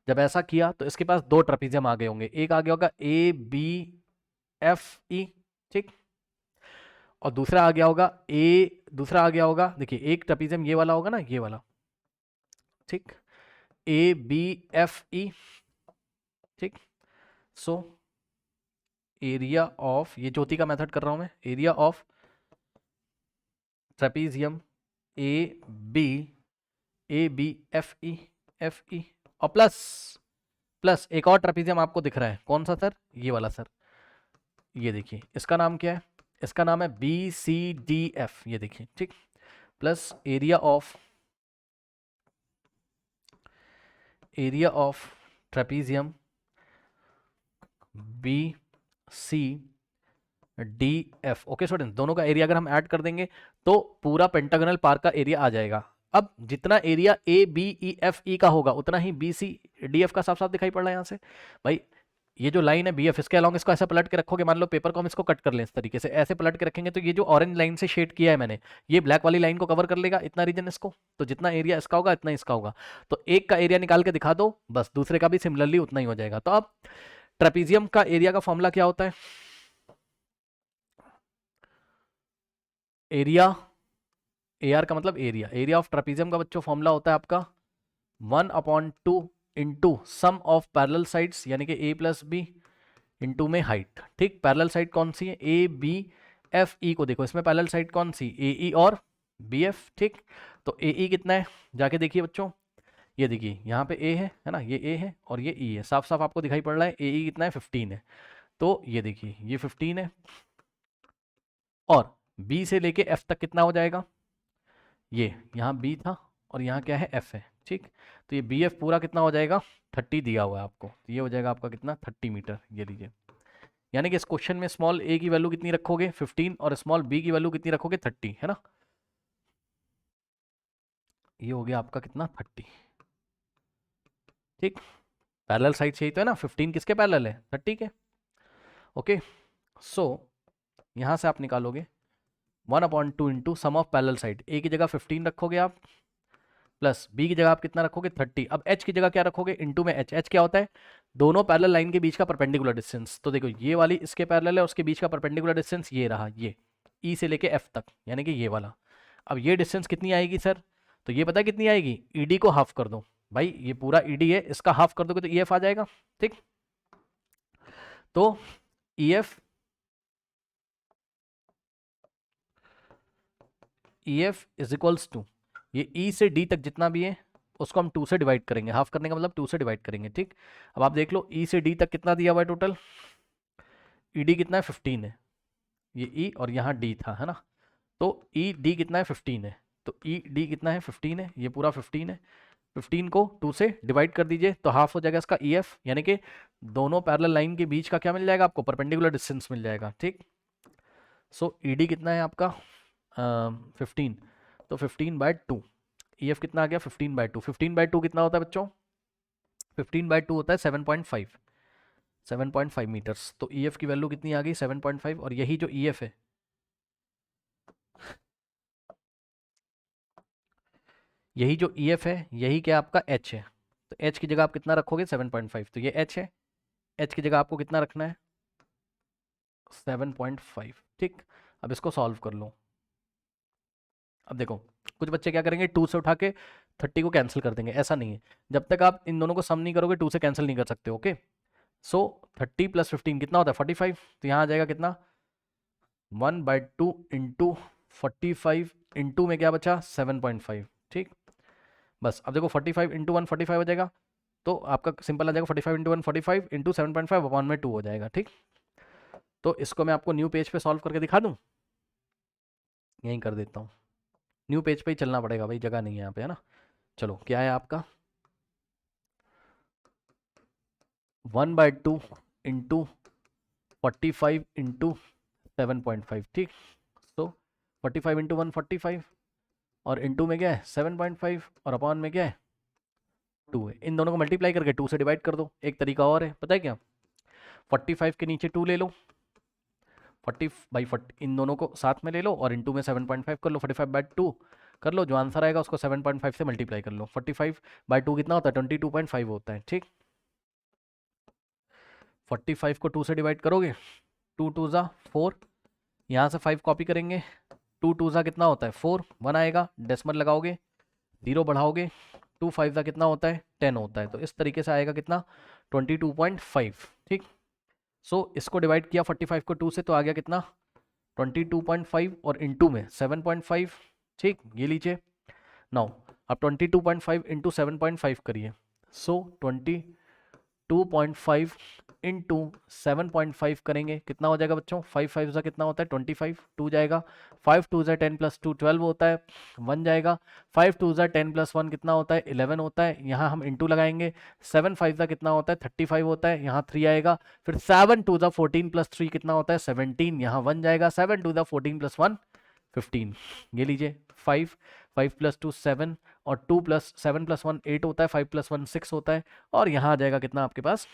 जब ऐसा किया तो इसके पास 2 ट्रेपीजियम आ गए होंगे, एक आ गया होगा ए बी एफ ई, ठीक, और दूसरा आ गया होगा दूसरा आ गया होगा, देखिए एक ट्रेपीजियम ये वाला होगा ना, ये वाला, ठीक, ए बी एफ ई, ठीक। सो एरिया ऑफ, ये ज्योति का मेथड कर रहा हूं मैं, area of trapezium A B F E, और प्लस प्लस एक और ट्रेपीजियम आपको दिख रहा है, कौन सा सर, ये वाला सर, ये देखिए इसका नाम क्या है, इसका नाम है बी सी डी एफ, ये देखिए, ठीक, plus area of trapezium B C D F. Okay student, दोनों का एरिया अगर हम ऐड कर देंगे तो पूरा पेंटागनल पार्क का एरिया आ जाएगा। अब जितना area A B E F E का होगा उतना ही बी सी डी एफ का साफ साफ दिखाई पड़ रहा है यहाँ से, भाई ये जो लाइन है बी एफ, इसके अलावा इसको ऐसा पलट के रखोगे, मान लो पेपर को हम इसको कट कर लें इस तरीके से, ऐसे पलट के रखेंगे तो ये जो ऑरेंज लाइन से शेड किया है मैंने, ये ब्लैक वाली लाइन को कवर कर लेगा इतना रीजन इसको, तो जितना एरिया इसका होगा इतना इसका होगा, तो एक का एरिया निकाल के दिखा दो, बस दूसरे का भी सिमिलरली उतना ही हो जाएगा। तो अब ट्रेपीजियम का एरिया का फॉर्मूला क्या होता है, एरिया, ए आर का मतलब एरिया ऑफ ट्रेपीजियम का बच्चों फॉर्मूला होता है आपका 1/2 into sum of parallel sides, यानी कि ए प्लस बी इंटू में हाइट, ठीक, पैरेलल साइड कौन सी है, ए बी एफ ई को देखो, इसमें पैरेलल साइड कौन सी, ए ई और बी एफ, ठीक, तो ए ई कितना है जाके देखिए बच्चों, ये देखिए यहाँ पे ए है ना, ये ए है और ये ई है, साफ साफ आपको दिखाई पड़ रहा है, ए ई कितना है 15 है, तो ये देखिए ये 15 है, और बी से लेके एफ तक कितना हो जाएगा, ये यहाँ बी था और यहाँ क्या है एफ है, ठीक, तो ये बी एफ पूरा कितना हो जाएगा 30 दिया हुआ है आपको, तो ये हो जाएगा आपका कितना 30 मीटर, ये लीजिए, यानी कि इस क्वेश्चन में स्मॉल ए की वैल्यू कितनी रखोगे 15 और स्मॉल बी की वैल्यू कितनी रखोगे 30, है ना, ये हो गया आपका कितना 30, ठीक, पैरेलल साइड से ही तो है ना, 15 किसके पैरेलल है 30 के। ओके, सो यहाँ से आप निकालोगे 1/2 into sum of parallel side, A की जगह 15 रखोगे आप, प्लस बी की जगह आप कितना रखोगे 30, अब एच की जगह क्या रखोगे इंटू में एच, एच क्या होता है दोनों पैरेलल लाइन के बीच का परपेंडिकुलर डिस्टेंस, तो देखो ये वाली इसके पैरेलल है, उसके बीच का परपेंडिकुलर डिस्टेंस ये रहा, ये ई से लेके एफ तक, यानी कि ये वाला, अब ये डिस्टेंस कितनी आएगी सर, तो ये पता है कितनी आएगी, ईडी को हाफ कर दो, भाई ये पूरा ईडी है, इसका हाफ कर दोगे तो ई एफ आ जाएगा, ठीक, तो EF इज इक्वल्स टू, ये E से D तक जितना भी है उसको हम 2 से डिवाइड करेंगे, हाफ करने का मतलब 2 से डिवाइड करेंगे, ठीक। अब आप देख लो E से D तक कितना दिया हुआ है टोटल, ED कितना है 15 है, ये E और यहाँ D था, है ना। तो ED कितना है 15 है, तो ED कितना है 15 है, ये पूरा 15 है। 15 को 2 से डिवाइड कर दीजिए तो हाफ हो जाएगा इसका EF, यानी कि दोनों पैरेलल लाइन के बीच का क्या मिल जाएगा आपको, परपेंडिकुलर डिस्टेंस मिल जाएगा, ठीक। सो ED कितना है आपका 15, तो 15/2, EF कितना आ गया 15/2, 15/2 कितना होता है बच्चों, 15/2 होता है 7.5, 7.5 मीटर्स। तो EF की वैल्यू कितनी आ गई 7.5, और यही जो EF है, यही जो EF है यही क्या आपका H है, तो H की जगह आप कितना रखोगे 7.5, तो ये H है, H की जगह आपको कितना रखना है 7.5, ठीक। अब इसको सॉल्व कर लो। अब देखो कुछ बच्चे क्या करेंगे 2 से उठा के 30 को कैंसिल कर देंगे, ऐसा नहीं है, जब तक आप इन दोनों को सम नहीं करोगे 2 से कैंसिल नहीं कर सकते, ओके। सो 30 + 15 कितना होता है 45, तो यहाँ आ जाएगा कितना 1/2 इंटू 45 इंटू में क्या बचा 7.5, ठीक। बस अब देखो 45 इंटू 1 45 हो जाएगा, तो आपका सिंपल आ जाएगा 45 इंटू 1 45 इंटू 7.5 अपॉन में 2 हो जाएगा, ठीक। तो इसको मैं आपको न्यू पेज पे सॉल्व करके दिखा दूं, यहीं कर देता हूँ, न्यू पेज पे ही चलना पड़ेगा भाई, जगह नहीं है यहाँ पे, है ना। चलो क्या है आपका 1/2 इंटू 45 इंटू 7.5, ठीक। तो 45 इंटू 1 45, और इंटू में क्या है 7.5, और अपॉन में क्या है 2 है। इन दोनों को मल्टीप्लाई करके 2 से डिवाइड कर दो। एक तरीका और है, पता है क्या, 45 के नीचे 2 ले लो, 40/40 इन दोनों को साथ में ले लो, और इंटू में 7.5 कर लो, 45/2 कर लो, जो आंसर आएगा उसको 7.5 से मल्टीप्लाई कर लो। 45/2 कितना होता है 22.5 होता है, ठीक। 45 को 2 से डिवाइड करोगे, 2 2 ज़ा 4, यहाँ से 5 कॉपी करेंगे, 2 2 ज़ा कितना होता है 4, 1 आएगा, डेसिमल लगाओगे, 0 बढ़ाओगे, 2 5 ज़ा कितना होता है 10 होता है, तो इस तरीके से आएगा कितना 22.5, ठीक। सो इसको डिवाइड किया 45 को 2 से, तो आ गया कितना 22.5, और इंटू में 7.5, ठीक, ये लीजिए। नाउ अब 22.5 इंटू 7.5 करिए, सो 22.5 इंटू 7.5 करेंगे, कितना हो जाएगा बच्चों 5 5 ज़ा कितना होता है 25, 2 जाएगा, 5 2 ज़ा 10 + 2 12 होता है, 1 जाएगा, 5 2 ज़ा 10 + 1 कितना होता है 11 होता है, यहाँ हम इंटू लगाएंगे, 7 5 ज़ा कितना होता है 35 होता है, यहाँ 3 आएगा, फिर 7 2 ज़ा 14 + 3 कितना होता है 17, यहाँ 1 जाएगा, 7 2 ज़ा 14 + 1 15, ये लीजिए 5 5 + 2 7, और 2 + 7 + 1 8 होता है, 5 + 1 6 होता है, और यहाँ आ जाएगा कितना आपके पास,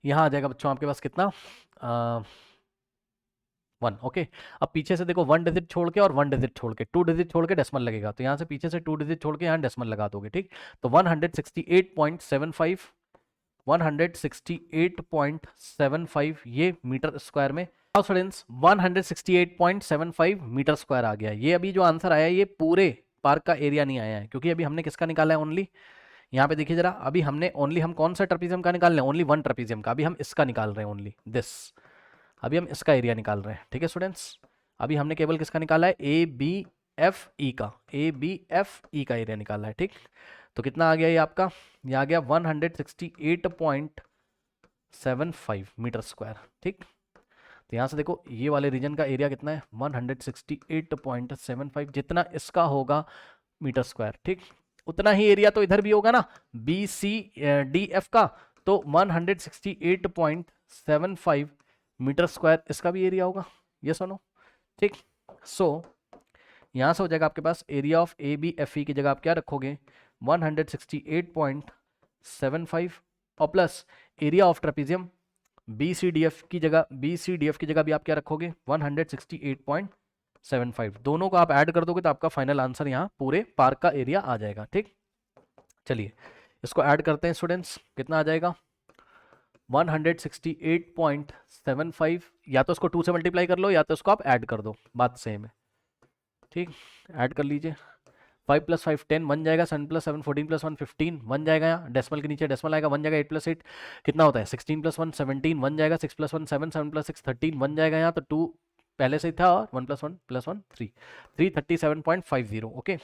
यहाँ आ जाएगा बच्चों आपके पास कितना 1, ओके। अब पीछे से देखो 1 डिजिट छोड़ के और 1 डिजिट छोड़ के, 2 डिजिट छोड़ के डेसिमल लगेगा, तो यहाँ से पीछे से 2 डिजिट छोड़ के यहाँ डेसिमल लगा दोगे, ठीक। तो 168.75, 168.75 ये मीटर स्क्वायर में, स्टूडेंट्स 168.75 मीटर स्क्वायर आ गया। ये अभी जो आंसर आया है ये पूरे पार्क का एरिया नहीं आया है, क्योंकि अभी हमने किसका निकाला है ओनली, यहाँ पे देखिए जरा, अभी हमने ओनली, हम कौन सा ट्रेपीजियम का निकाल रहे हैं, ओनली 1 ट्रेपीजियम का, अभी हम इसका निकाल रहे हैं ओनली दिस, अभी हम इसका एरिया निकाल रहे हैं, ठीक है स्टूडेंट्स। अभी हमने केवल किसका निकाला है ABFE का, ABFE का एरिया निकाला है, ठीक। तो कितना आ गया ये आपका, ये आ गया 168.75 मीटर स्क्वायर, ठीक। तो यहाँ से देखो ये वाले रीजन का एरिया कितना है 168.75, जितना इसका होगा मीटर स्क्वायर, ठीक, उतना ही एरिया तो इधर भी होगा ना BCDF का, तो 168.75 मीटर स्क्वायर इसका भी एरिया होगा, ये सुनो, ठीक। सो यहाँ से हो जाएगा आपके पास एरिया ऑफ ABFE की जगह आप क्या रखोगे 168.75, और plus area of trapezium BCDF की जगह, BCDF की जगह भी आप क्या रखोगे 168.75, दोनों को आप ऐड कर दोगे तो आपका फाइनल आंसर यहाँ पूरे पार्क का एरिया आ जाएगा, ठीक। चलिए इसको ऐड करते हैं स्टूडेंट्स, कितना आ जाएगा 168.75, या तो इसको 2 से मल्टीप्लाई कर लो या तो इसको आप ऐड कर दो, बात सेम है, ठीक। ऐड कर लीजिए 5 + 5 10 बन जाएगा, 7 + 7 14 + 1 15 बन जाएगा, यहाँ डेसिमल के नीचे डेसिमल आएगा, बन जाएगा। 8 + 8 कितना होता है, 16 + 1 17 बन जाएगा। 6 + 1 7 7 + 6 13 बन जाएगा यहाँ, तो 2 पहले से ही था, और 1 + 1 + 1 3 337.50। ओके,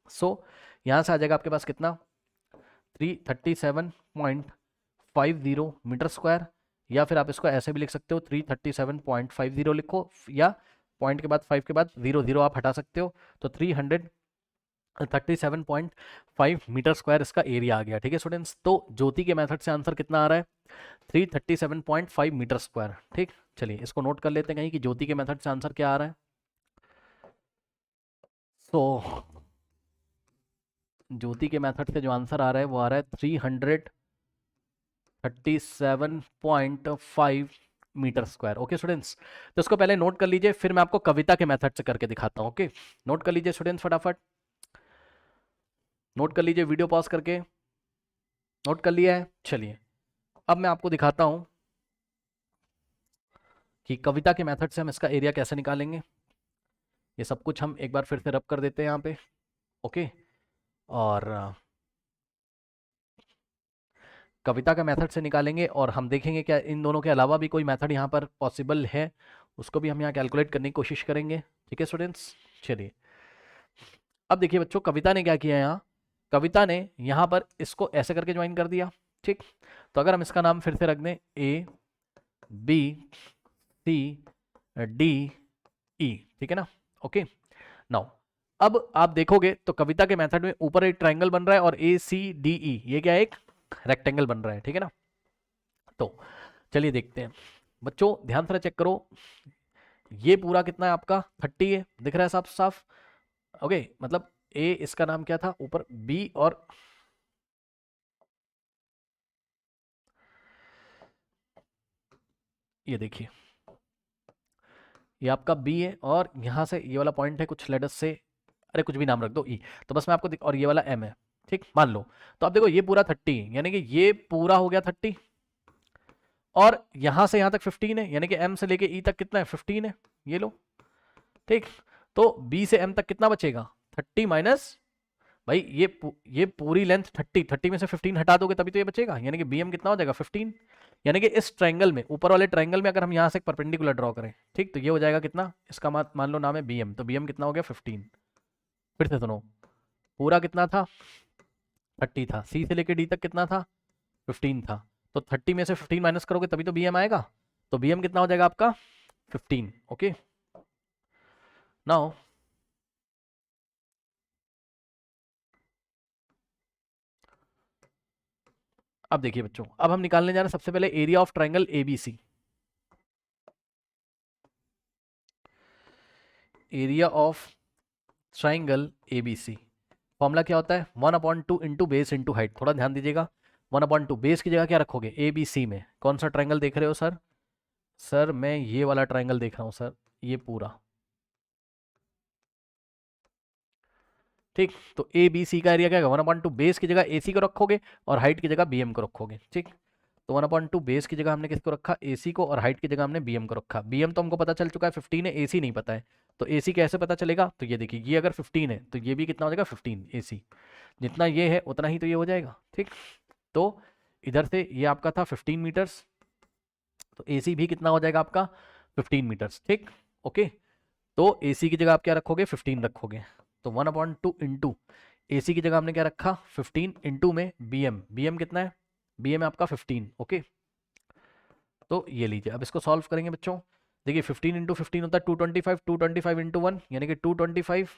सो यहाँ से आ जाएगा आपके पास कितना, 337.50 मीटर स्क्वायर, या फिर आप इसको ऐसे भी लिख सकते हो 337.50 लिखो, या पॉइंट के बाद 5 के बाद 0 आप हटा सकते हो, तो 337.5 मीटर स्क्वायर इसका एरिया आ गया। ठीक है स्टूडेंट्स, तो ज्योति के मेथड से आंसर कितना आ रहा है, 337.5 मीटर स्क्वायर। ठीक, चलिए इसको नोट कर लेते हैं कहीं कि ज्योति के मेथड से आंसर क्या आ रहा है। तो ज्योति के मेथड से जो आंसर आ रहा है वो आ रहा है 337.5 मीटर स्क्वायर। ओके स्टूडेंट्स, तो इसको पहले नोट कर लीजिए, फिर मैं आपको कविता के मेथड से करके दिखाता हूँ। ओके, नोट कर लीजिए स्टूडेंट्स, फटाफट नोट कर लीजिए, वीडियो पॉज करके नोट कर लिया है। चलिए अब मैं आपको दिखाता हूँ कि कविता के मेथड से हम इसका एरिया कैसे निकालेंगे। ये सब कुछ हम एक बार फिर से रब कर देते हैं यहाँ पे। ओके, और कविता का मेथड से निकालेंगे, और हम देखेंगे क्या इन दोनों के अलावा भी कोई मेथड यहाँ पर पॉसिबल है, उसको भी हम यहाँ कैलकुलेट करने की कोशिश करेंगे। ठीक है स्टूडेंट्स, चलिए अब देखिए बच्चों, कविता ने क्या किया यहाँ, कविता ने यहाँ पर इसको ऐसे करके ज्वाइन कर दिया। ठीक, तो अगर हम इसका नाम फिर से रख दें ABCDE, ठीक है ना। ओके, नाउ अब आप देखोगे तो कविता के मेथड में ऊपर एक ट्राइंगल बन रहा है, और ACDE ये क्या है, एक रेक्टेंगल बन रहा है। ठीक है ना, तो चलिए देखते हैं बच्चों, ध्यान से चेक करो, ये पूरा कितना है आपका 30 है, दिख रहा है साफ साफ। ओके, मतलब ए इसका नाम क्या था ऊपर, बी, और ये देखिए ये आपका बी है, और यहां से ये वाला पॉइंट है कुछ लेटस से, अरे कुछ भी नाम रख दो ई, तो बस मैं आपको और ये वाला एम है। ठीक, मान लो, तो अब देखो ये पूरा 30 है, यानी कि ये पूरा हो गया 30, और यहां से यहां तक 15 है, यानी कि एम से लेके ई तक कितना है 15 है, ये लो। ठीक, तो बी से एम तक कितना बचेगा 30 माइनस, भाई ये पूरी लेंथ 30 में से 15 हटा दोगे तभी तो ये बचेगा, यानी कि बी एम कितना हो जाएगा 15। यानी कि इस ट्रायंगल में, ऊपर वाले ट्रायंगल में अगर हम यहाँ से एक परपेंडिकुलर ड्रॉ करें, ठीक, तो ये हो जाएगा कितना, इसका मान लो नाम है बी एम, तो बी एम कितना हो गया 15। फिर से सुनो, पूरा कितना था 30 था, सी से लेके डी तक कितना था 15 था, तो 30 में से 15 माइनस करोगे तभी तो बी एम आएगा, तो बी एम कितना हो जाएगा आपका 15। ओके, नाउ अब देखिए बच्चों, अब हम निकालने जा रहे हैं सबसे पहले area of triangle ABC. Area of triangle ABC, formula क्या होता है 1/2 इंटू बेस इंटू हाइट। थोड़ा ध्यान दीजिएगा, 1/2 बेस की जगह क्या रखोगे, ए बी सी में कौन सा ट्राइंगल देख रहे हो सर, सर मैं ये वाला ट्राइंगल देख रहा हूँ सर, ये पूरा। ठीक, तो ए बी सी का एरिया क्या है, 1/2 बेस की जगह ए सी को रखोगे, और हाइट की जगह बी एम को रखोगे। ठीक, तो 1/2 बेस की जगह हमने किसको रखा, ए सी को, और हाइट की जगह हमने बी एम को रखा। बी एम तो हमको पता चल चुका है 15 है, ए सी नहीं पता है, तो ए सी कैसे पता चलेगा, तो ये देखिए, ये अगर 15 है तो ये भी कितना हो जाएगा 15 ए सी, जितना ये है उतना ही तो ये हो जाएगा। ठीक, तो इधर से ये आपका था 15 मीटर्स, तो ए सी भी कितना हो जाएगा आपका 15 मीटर्स। ठीक, ओके, तो ए सी की जगह आप क्या रखोगे 15 रखोगे, तो 1/2 इंटू ए सी की जगह हमने क्या रखा 15 इंटू में बी एम, बी एम कितना है, बी एम है आपका 15। ओके, तो ये लीजिए, अब इसको सॉल्व करेंगे बच्चों। देखिए 15 इंटू 15 होता है 225, 225 इंटू 1 यानी कि 225,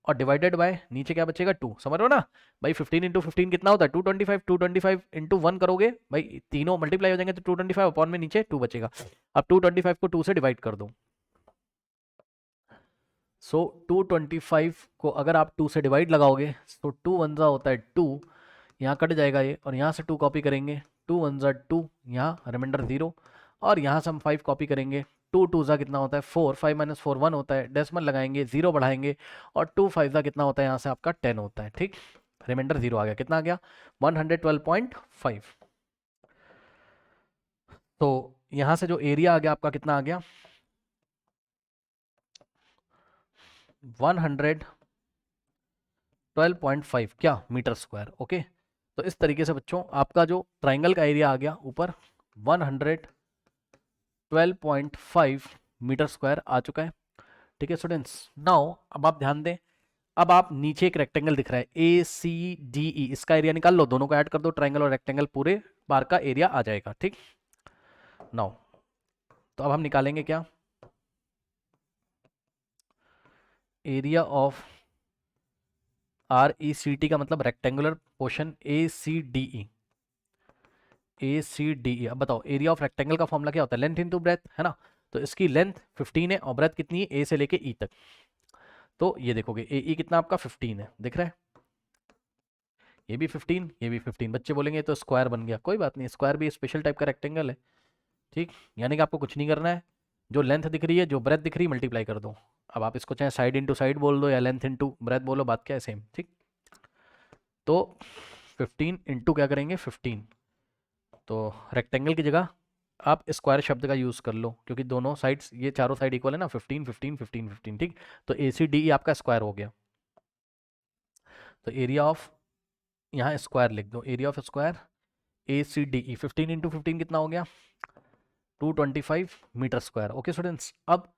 और डिवाइडेड बाय नीचे क्या बचेगा 2, समझ रहे हो ना भाई। 15 इंटू 15 कितना होता है 225, 225 इंटू 1 करोगे भाई, तीनों मल्टीप्लाई हो जाएंगे, तो 225 अपॉन में नीचे 2 बचेगा। अब 225 को 2 से डिवाइड कर दो, सो 225 को अगर आप 2 से डिवाइड लगाओगे तो 2 वन ज़ा होता है 2, यहाँ कट जाएगा ये, और यहाँ से 2 कॉपी करेंगे, 2 वन ज़ा 2, यहाँ रिमाइंडर 0, और यहाँ से हम 5 कॉपी करेंगे, 2 टू ज़ा कितना होता है 4, 5 माइनस 4 1 होता है, डेसिमल लगाएंगे 0 बढ़ाएंगे, और 2 5 ज़ा कितना होता है यहाँ से आपका 10 होता है। ठीक, रिमाइंडर 0 आ गया, कितना आ गया 112.5। तो यहाँ से जो एरिया आ गया आपका कितना आ गया 112 12.5 क्या मीटर स्क्वायर। ओके, तो इस तरीके से बच्चों आपका जो ट्राइंगल का एरिया आ गया ऊपर 112.5 मीटर स्क्वायर आ चुका है। ठीक है स्टूडेंट्स, नाउ अब आप ध्यान दें, अब आप नीचे एक रेक्टेंगल दिख रहा है ए सी डी ई, इसका एरिया निकाल लो, दोनों को ऐड कर दो, ट्राइंगल और रेक्टेंगल पूरे बार का एरिया आ जाएगा। ठीक, नाउ तो अब हम निकालेंगे क्या, area of R E C T का मतलब rectangular portion A C D E, A C D E. अब बताओ एरिया ऑफ रेक्टेंगल का फॉर्मूला क्या होता है, लेंथ इंटू ब्रेथ है ना, तो इसकी लेंथ 15 है और ब्रेथ कितनी है, ए से लेके ई तक, तो ये देखोगे ए ई कितना आपका 15 है, दिख रहा है, ये भी 15 ये भी 15, बच्चे बोलेंगे तो स्क्वायर बन गया, कोई बात नहीं, स्क्वायर भी स्पेशल टाइप का रेक्टेंगल है। ठीक, यानी कि आपको कुछ नहीं करना है, जो लेंथ दिख रही है जो ब्रेथ दिख रही है मल्टीप्लाई कर दो, अब आप इसको चाहे साइड इंटू साइड बोल दो या लेंथ इंटू ब्रेथ बोलो, बात क्या है सेम। ठीक, तो 15 इंटू क्या करेंगे 15, तो रेक्टेंगल की जगह आप स्क्वायर शब्द का यूज़ कर लो, क्योंकि दोनों साइड्स ये चारों साइड इक्वल है ना, 15 15 15 15। ठीक, तो ए सी डी ई आपका स्क्वायर हो गया, तो एरिया ऑफ, यहाँ स्क्वायर लिख दो, area of square A C D E 15 into 15 कितना हो गया 225 मीटर स्क्वायर। ओके स्टूडेंट्स, अब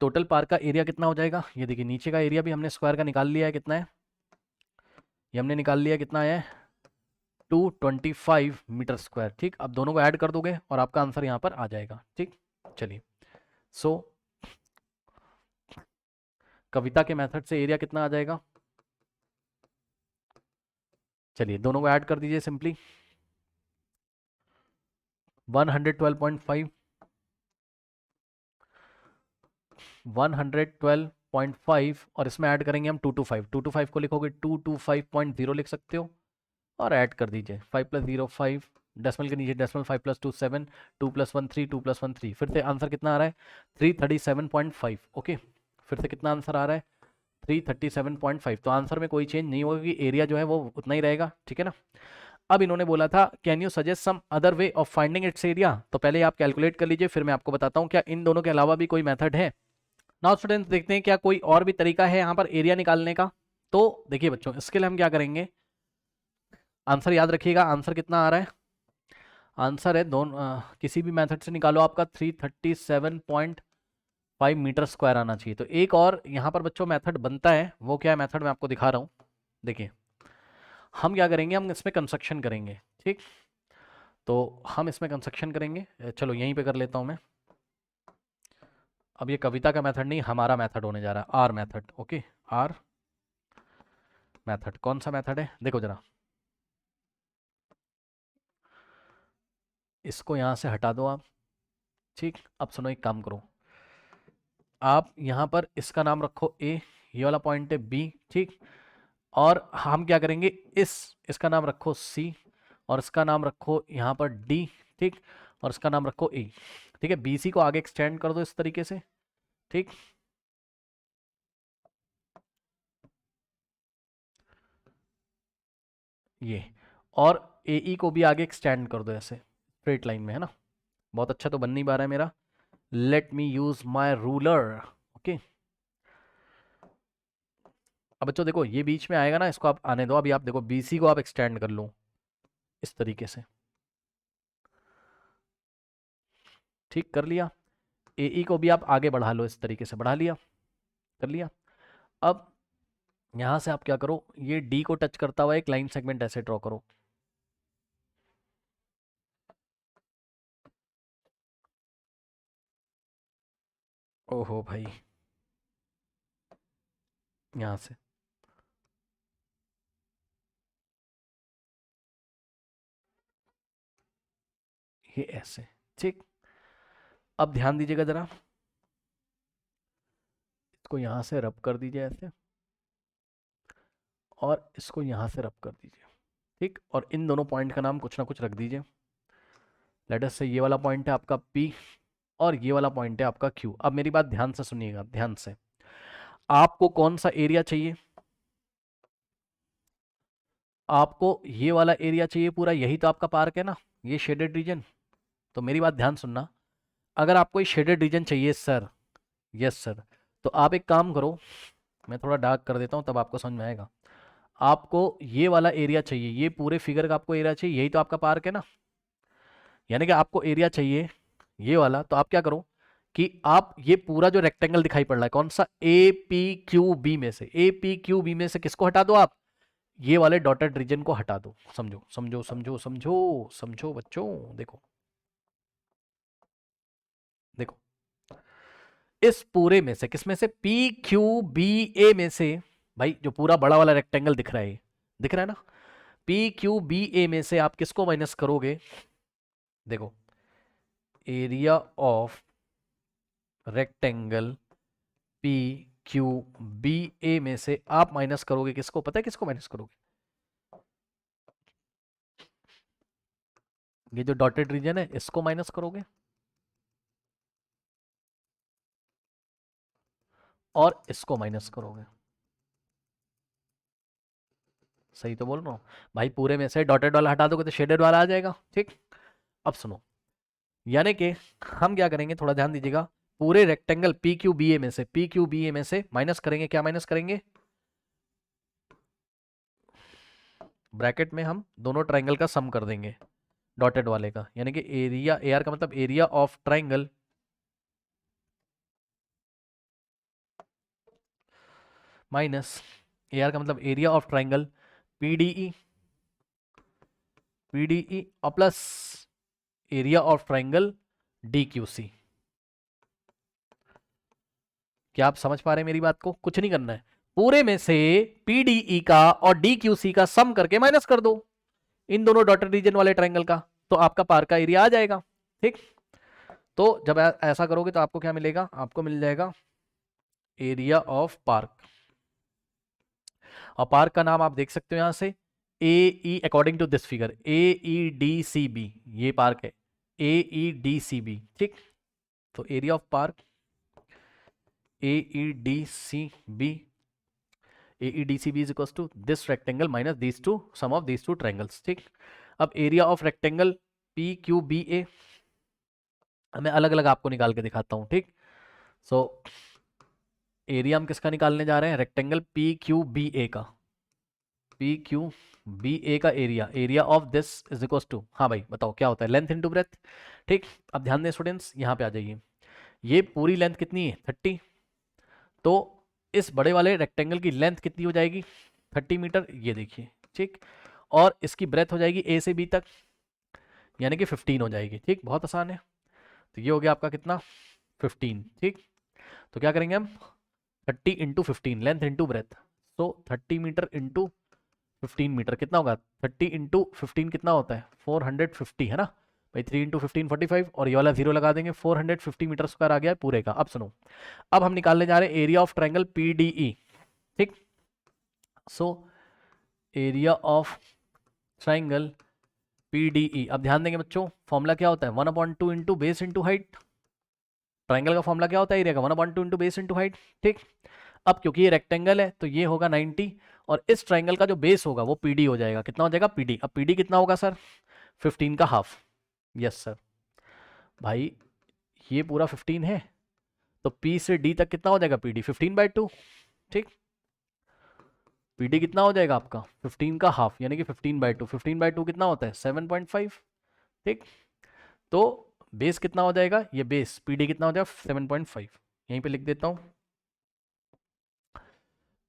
टोटल पार्क का एरिया कितना हो जाएगा, ये देखिए नीचे का एरिया भी हमने स्क्वायर का निकाल लिया है, कितना है ये हमने निकाल लिया, कितना है 225 मीटर स्क्वायर। ठीक, अब दोनों को ऐड कर दोगे और आपका आंसर यहाँ पर आ जाएगा। ठीक, चलिए, सो कविता के मेथड से एरिया कितना आ जाएगा, चलिए दोनों को ऐड कर दीजिए सिंपली, 112.5 112.5 और इसमें ऐड करेंगे हम 225, 225 को लिखोगे 225.0 लिख सकते हो और ऐड कर दीजिए 5 + 0 5, डेसिमल के नीचे डेसिमल, 5 + 2 7, 2 + 1 3, 2 + 1 3, फिर से आंसर कितना आ रहा है 337.5। ओके, फिर से कितना आंसर आ रहा है 337.5, तो आंसर में कोई चेंज नहीं होगा क्योंकि एरिया जो है वो उतना ही रहेगा। ठीक है ना, अब इन्होंने बोला था can you suggest some other way of finding its area, तो पहले आप कैलकुलेट कर लीजिए, फिर मैं आपको बताता हूँ क्या इन दोनों के अलावा भी कोई मेथड है। नाउ स्टूडेंट्स देखते हैं क्या कोई और भी तरीका है यहाँ पर एरिया निकालने का। तो देखिए बच्चों, इसके लिए हम क्या करेंगे, आंसर याद रखिएगा, आंसर कितना आ रहा है, आंसर है दोनों किसी भी मेथड से निकालो आपका 337.5 मीटर स्क्वायर आना चाहिए। तो एक और यहाँ पर बच्चों मेथड बनता है, वो क्या है मेथड मैं आपको दिखा रहा हूँ। देखिए हम क्या करेंगे, हम इसमें कंस्ट्रक्शन करेंगे। ठीक, तो हम इसमें कंस्ट्रक्शन करेंगे, चलो यहीं पे कर लेता हूँ मैं। अब ये कविता का मेथड नहीं, हमारा मेथड होने जा रहा है, our method. Okay, our method कौन सा मेथड है, देखो जरा, इसको यहाँ से हटा दो आप। ठीक, अब सुनो एक काम करो, आप यहाँ पर इसका नाम रखो ए, ये वाला पॉइंट है बी। ठीक, और हम क्या करेंगे, इसका नाम रखो सी और इसका नाम रखो यहाँ पर डी। ठीक, और इसका नाम रखो ए। ठीक है, बी सी को आगे एक्सटेंड कर दो इस तरीके से। ठीक, ये, और ए ई को भी आगे एक्सटेंड कर दो ऐसे स्ट्रेट लाइन में, है ना, बहुत अच्छा तो बन नहीं पा रहा है मेरा, let me use my ruler. Okay, अब बच्चों देखो ये बीच में आएगा ना, इसको आप आने दो, अभी आप देखो बीसी को आप एक्सटेंड कर लो इस तरीके से। ठीक, कर लिया, एई को भी आप आगे बढ़ा लो इस तरीके से, बढ़ा लिया, कर लिया। अब यहां से आप क्या करो, ये डी को टच करता हुआ एक लाइन सेगमेंट ऐसे ड्रॉ करो। ओहो भाई, यहां से ये ऐसे। ठीक, अब ध्यान दीजिएगा जरा, इसको यहां से रब कर दीजिए ऐसे और इसको यहां से रब कर दीजिए। ठीक, और इन दोनों पॉइंट का नाम कुछ ना कुछ रख दीजिए। लेट अस से ये वाला पॉइंट है आपका P और ये वाला पॉइंट है आपका Q। अब मेरी बात ध्यान से सुनिएगा, ध्यान से, आपको कौन सा एरिया चाहिए, आपको ये वाला एरिया चाहिए पूरा, यही तो आपका पार्क है ना, ये शेडेड रीजन। तो मेरी बात ध्यान सुनना, अगर आपको ये शेडेड रीजन चाहिए सर, यस सर, तो आप एक काम करो, मैं थोड़ा डार्क कर देता हूँ तब आपको समझ में आएगा। आपको ये वाला एरिया चाहिए, ये पूरे फिगर का आपको एरिया चाहिए, यही तो आपका पार्क है ना। यानी कि आपको एरिया चाहिए ये वाला, तो आप क्या करो कि आप ये पूरा जो रेक्टेंगल दिखाई पड़ रहा है कौन सा, ए पी क्यू बी में से, ए पी क्यू बी में से किसको हटा दो आप, ये वाले डॉटेड रीजन को हटा दो। समझो समझो समझो समझो समझो बच्चों, देखो देखो, इस पूरे में से किस में से, पी क्यू बी ए में से, भाई जो पूरा बड़ा वाला रेक्टेंगल दिख रहा है, दिख रहा है ना, पी क्यू बी ए में से आप किसको माइनस करोगे, देखो area of rectangle P Q B A में से आप माइनस करोगे किसको, पता है किसको माइनस करोगे, ये जो डॉटेड रीजन है इसको माइनस करोगे, और इसको माइनस करोगे। सही तो बोल रहा हूँ भाई, पूरे में से डॉटेड वाला हटा दोगे तो शेडेड वाला आ जाएगा, ठीक। अब सुनो, यानी कि हम क्या करेंगे, थोड़ा ध्यान दीजिएगा, पूरे rectangle P Q B A में से, पी क्यू बी ए में से माइनस करेंगे, क्या माइनस करेंगे, ब्रैकेट में हम दोनों ट्राइंगल का सम कर देंगे डॉटेड वाले का, यानी कि एरिया, ए आर का मतलब area of triangle minus A R का मतलब area of triangle PDE, PDE और plus area of triangle D Q C. क्या आप समझ पा रहे हैं मेरी बात को, कुछ नहीं करना है, पूरे में से पीडीई का और डी क्यू सी का सम करके माइनस कर दो इन दोनों डॉटेड रीजन वाले ट्राइंगल का, तो आपका पार्क का एरिया आ जाएगा, ठीक। तो जब ऐसा करोगे तो आपको क्या मिलेगा, आपको मिल जाएगा एरिया ऑफ पार्क, और पार्क का नाम आप देख सकते हो यहां से, A E according to this figure A E D C B, ये पार्क है A E D C B, ठीक। तो area of park A E D C B, A E D C B is equal to this rectangle minus these two sum of these two triangles, ठीक। अब area of rectangle P Q B ए, मैं अलग अलग आपको निकाल के दिखाता हूँ, ठीक। सो एरिया हम किसका निकालने जा रहे हैं, rectangle P Q B A का, पी क्यू बी ए का area, area of this is equal to, हाँ भाई बताओ क्या होता है, लेंथ इनटू ब्रेथ, ठीक। अब ध्यान दें स्टूडेंट्स, यहाँ पे आ जाइए, ये पूरी लेंथ कितनी है 30, तो इस बड़े वाले रेक्टेंगल की लेंथ कितनी हो जाएगी 30 मीटर, ये देखिए, ठीक। और इसकी ब्रेथ हो जाएगी ए से बी तक, यानी कि 15 हो जाएगी, ठीक, बहुत आसान है। तो ये हो गया आपका कितना 15, ठीक। तो क्या करेंगे हम, 30 × 15 लेंथ इंटू ब्रेथ, तो 30 मीटर इंटू 15 मीटर कितना होगा, 30 × 15 कितना होता है 450 है ना भाई, 3 × 15 45, और ये वाला जीरो लगा देंगे, 450 मीटर स्क्वायर आ गया है पूरे का। अब सुनो, अब हम निकालने जा रहे हैं एरिया ऑफ ट्राइंगल पीडीई, ठीक। So area of triangle PDE, अब ध्यान देंगे बच्चों, फॉर्मूला क्या होता है 1/2 into base into height, triangle का फॉर्मूला क्या होता है एरिया का 1/2 इंटू बेस इंटू हाइट, ठीक। अब क्योंकि ये रेक्टेंगल है तो ये होगा 90, और इस ट्राइंगल का जो बेस होगा वो पीडी हो जाएगा, कितना हो जाएगा पीडी, अब पीडी कितना होगा सर 15 का हाफ, यस सर। भाई ये पूरा 15 है, तो पी से डी तक कितना हो जाएगा पीडी 15/2, ठीक। पीडी कितना हो जाएगा आपका 15 का हाफ, यानी कि 15/2, 15/2 कितना होता है 7.5, ठीक। तो बेस कितना हो जाएगा, ये बेस पीडी कितना हो जाएगा 7.5, यहीं पे लिख देता हूँ,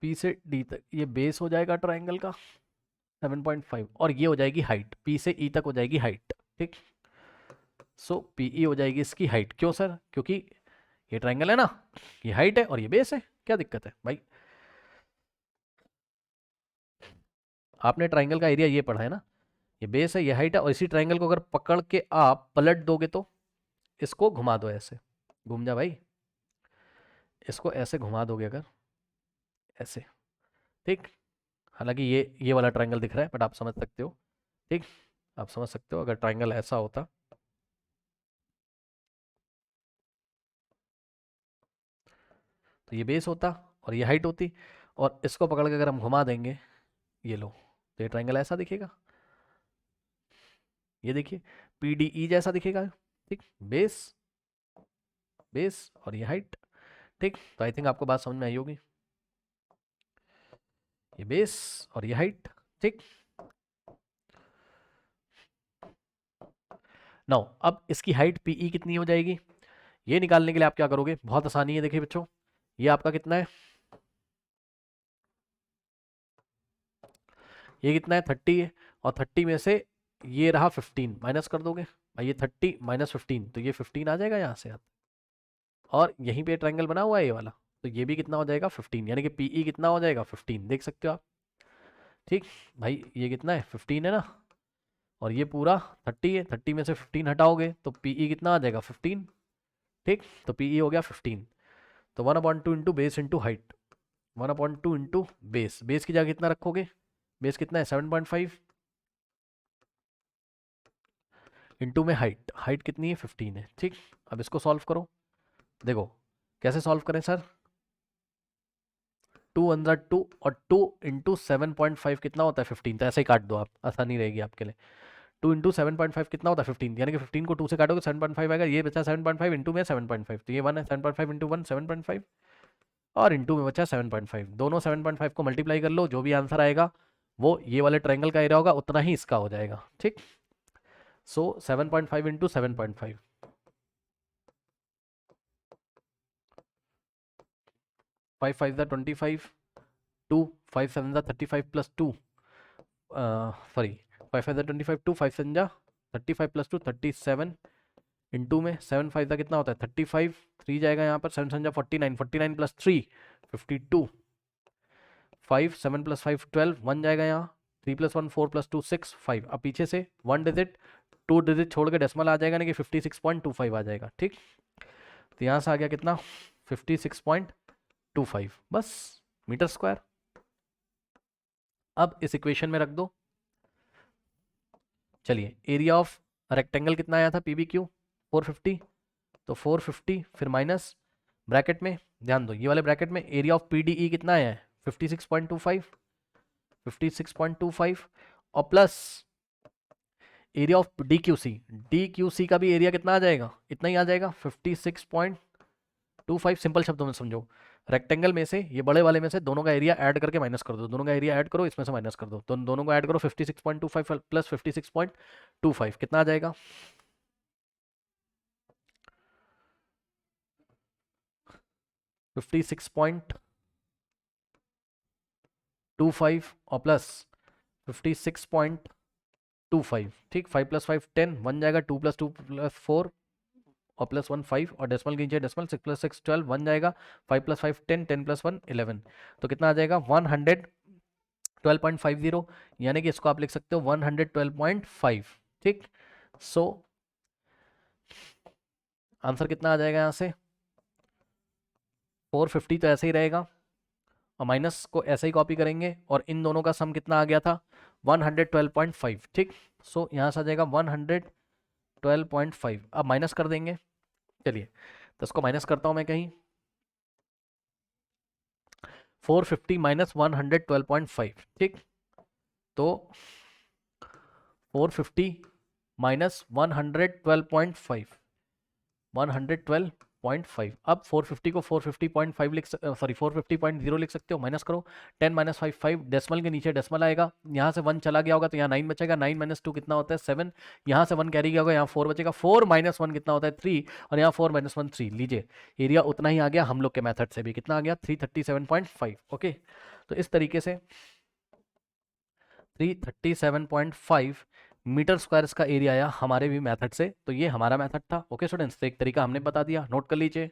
पी से डी तक ये बेस हो जाएगा ट्राइंगल का 7.5, और ये हो जाएगी हाइट, पी से ई तक हो जाएगी हाइट, ठीक। सो पीई हो जाएगी इसकी हाइट, क्यों सर, क्योंकि ये ट्राइंगल है ना, ये हाइट है और ये बेस है, क्या दिक्कत है भाई, आपने ट्राइंगल का एरिया ये पढ़ा है ना, ये बेस है ये हाइट है, और इसी ट्राइंगल को अगर पकड़ के आप पलट दोगे तो इसको घुमा दो ऐसे, घूम जा भाई, इसको ऐसे घुमा दोगे अगर, ऐसे, ठीक। हालांकि ये वाला ट्राइंगल दिख रहा है बट आप समझ सकते हो, ठीक। आप समझ सकते हो अगर ट्राइंगल ऐसा होता, तो ये बेस होता और ये हाइट होती, और इसको पकड़ के अगर हम घुमा देंगे, ये लो, तो ये ट्राइंगल ऐसा दिखेगा, ये देखिए पीडीई जैसा दिखेगा, ठीक। बेस, बेस और ये हाइट, ठीक। तो आई थिंक आपको बात समझ में आई होगी। ये बेस और ये हाइट, ठीक। नाउ अब इसकी हाइट पीई कितनी हो जाएगी, ये निकालने के लिए आप क्या करोगे, बहुत आसानी है। देखिए बच्चों, ये आपका कितना है, ये कितना है 30 है, और 30 में से ये रहा 15 माइनस कर दोगे, और ये 30 माइनस 15, तो ये 15 आ जाएगा यहाँ से। और यहीं पे ट्रायंगल बना हुआ है ये वाला, तो ये भी कितना हो जाएगा 15, यानी कि पीई कितना हो जाएगा 15, देख सकते हो आप। ठीक भाई, ये कितना है 15 है ना, और ये पूरा 30 है, 30 में से 15 हटाओगे तो पीई कितना आ जाएगा 15। ठीक, तो पीई हो गया 15। तो 1/2 into base into height, 1/2 into base, base की जगह कितना रखोगे, बेस कितना है 7.5, इंटू में हाइट, हाइट कितनी है 15 है। ठीक, अब इसको सॉल्व करो, देखो कैसे सॉल्व करें सर, 2 अंदर 2 और 2 इंटू 7.5 कितना होता है 15, तो ऐसे ही काट दो आप, आसानी रहेगी आपके लिए। 2 इंटू 7.5 कितना होता है 15, यानी कि 15 को 2 से काटोगे 7.5 आएगा, ये बचा 7.5 इंटू में 7.5, तो ये 1 है, 7.5 इंटू 1 7.5, और इंटू में बचा 7.5, दोनों 7.5 को मल्टीप्लाई कर लो, जो भी आंसर आएगा वो ये वाले ट्रायंगल का एरिया होगा, उतना ही इसका हो जाएगा। ठीक, सो 7.5 into 7.5, 5 5 25, 2 5 7 35 plus 2, sorry 5 5 25, 2 5 7 35 plus 2 37, into में 7 5 का कितना होता है 35, 3 जाएगा यहाँ पर, 7 7 49, 49 प्लस 3 52, 5 7 प्लस 5 12, 1 जाएगा यहाँ, 3 प्लस 1 4 प्लस 2 6 5, अब पीछे से 1 डिजिट 2 डिजिट छोड़ के डेसिमल आ जाएगा, ना कि 56.25 आ जाएगा। ठीक, तो यहाँ से आ गया कितना 56.25, बस मीटर स्क्वायर। अब इस इक्वेशन में रख दो। चलिए, एरिया ऑफ रेक्टेंगल कितना आया था पीबी क्यू 450, तो 450 फिर माइनस ब्रैकेट में, ध्यान दो ये वाले ब्रैकेट में एरिया ऑफ पीडीई कितना आया है 56.25, 56.25, और प्लस एरिया ऑफ डीक्यूसी, डीक्यूसी का भी एरिया कितना आ जाएगा, इतना ही आ जाएगा 56.25। सिंपल शब्दों में समझो, रेक्टेंगल में से ये बड़े वाले में से दोनों का एरिया ऐड करके माइनस कर दो, दोनों का एरिया ऐड करो, इसमें से माइनस कर दो, तो दोनों को ऐड करो, 56.25 प्लस 56.25 कितना आ जाएगा 56.25 और प्लस 56.25। ठीक, 5 प्लस 5 10, 1 जाएगा, 2 प्लस 2 प्लस 4 और प्लस 1 5, और डेसिमल के नीचे डेसिमल, 6 प्लस 6 12, 1 जाएगा, 5 प्लस 5 10, 10 प्लस 1 11, तो कितना आ जाएगा 112.50, यानी कि इसको आप लिख सकते हो 112.5। ठीक, सो आंसर कितना आ जाएगा यहाँ से 450, तो ऐसे ही रहेगा, और माइनस को ऐसे ही कॉपी करेंगे, और इन दोनों का सम कितना आ गया था 112.5। ठीक, सो यहाँ से आ जाएगा 112.5, अब माइनस कर देंगे। चलिए, तो इसको माइनस करता हूँ मैं कहीं, 450 माइनस 112.5। ठीक, तो 450 माइनस 112.5, 112.5, अब 450 को 450.5 लिख, सॉरी 450.0 लिख सकते हो, माइनस करो, 10 माइनस 5 5, डेसिमल के नीचे डेसिमल आएगा, यहाँ से 1 चला गया होगा तो यहाँ 9 बचेगा, 9 माइनस 2 कितना होता है 7, यहाँ से 1 कैरी गया होगा, यहाँ 4 बचेगा, 4 माइनस 1 कितना होता है 3, और यहाँ 4 माइनस 1 3, लीजिए एरिया उतना ही आ गया, हम लोग के मेथड से भी कितना आ गया 337.5। ओके, तो इस तरीके से 337.5 मीटर स्क्वायर इसका एरिया आया हमारे भी मेथड से, तो ये हमारा मेथड था। ओके स्टूडेंट्स, तो एक तरीका हमने बता दिया, नोट कर लीजिए।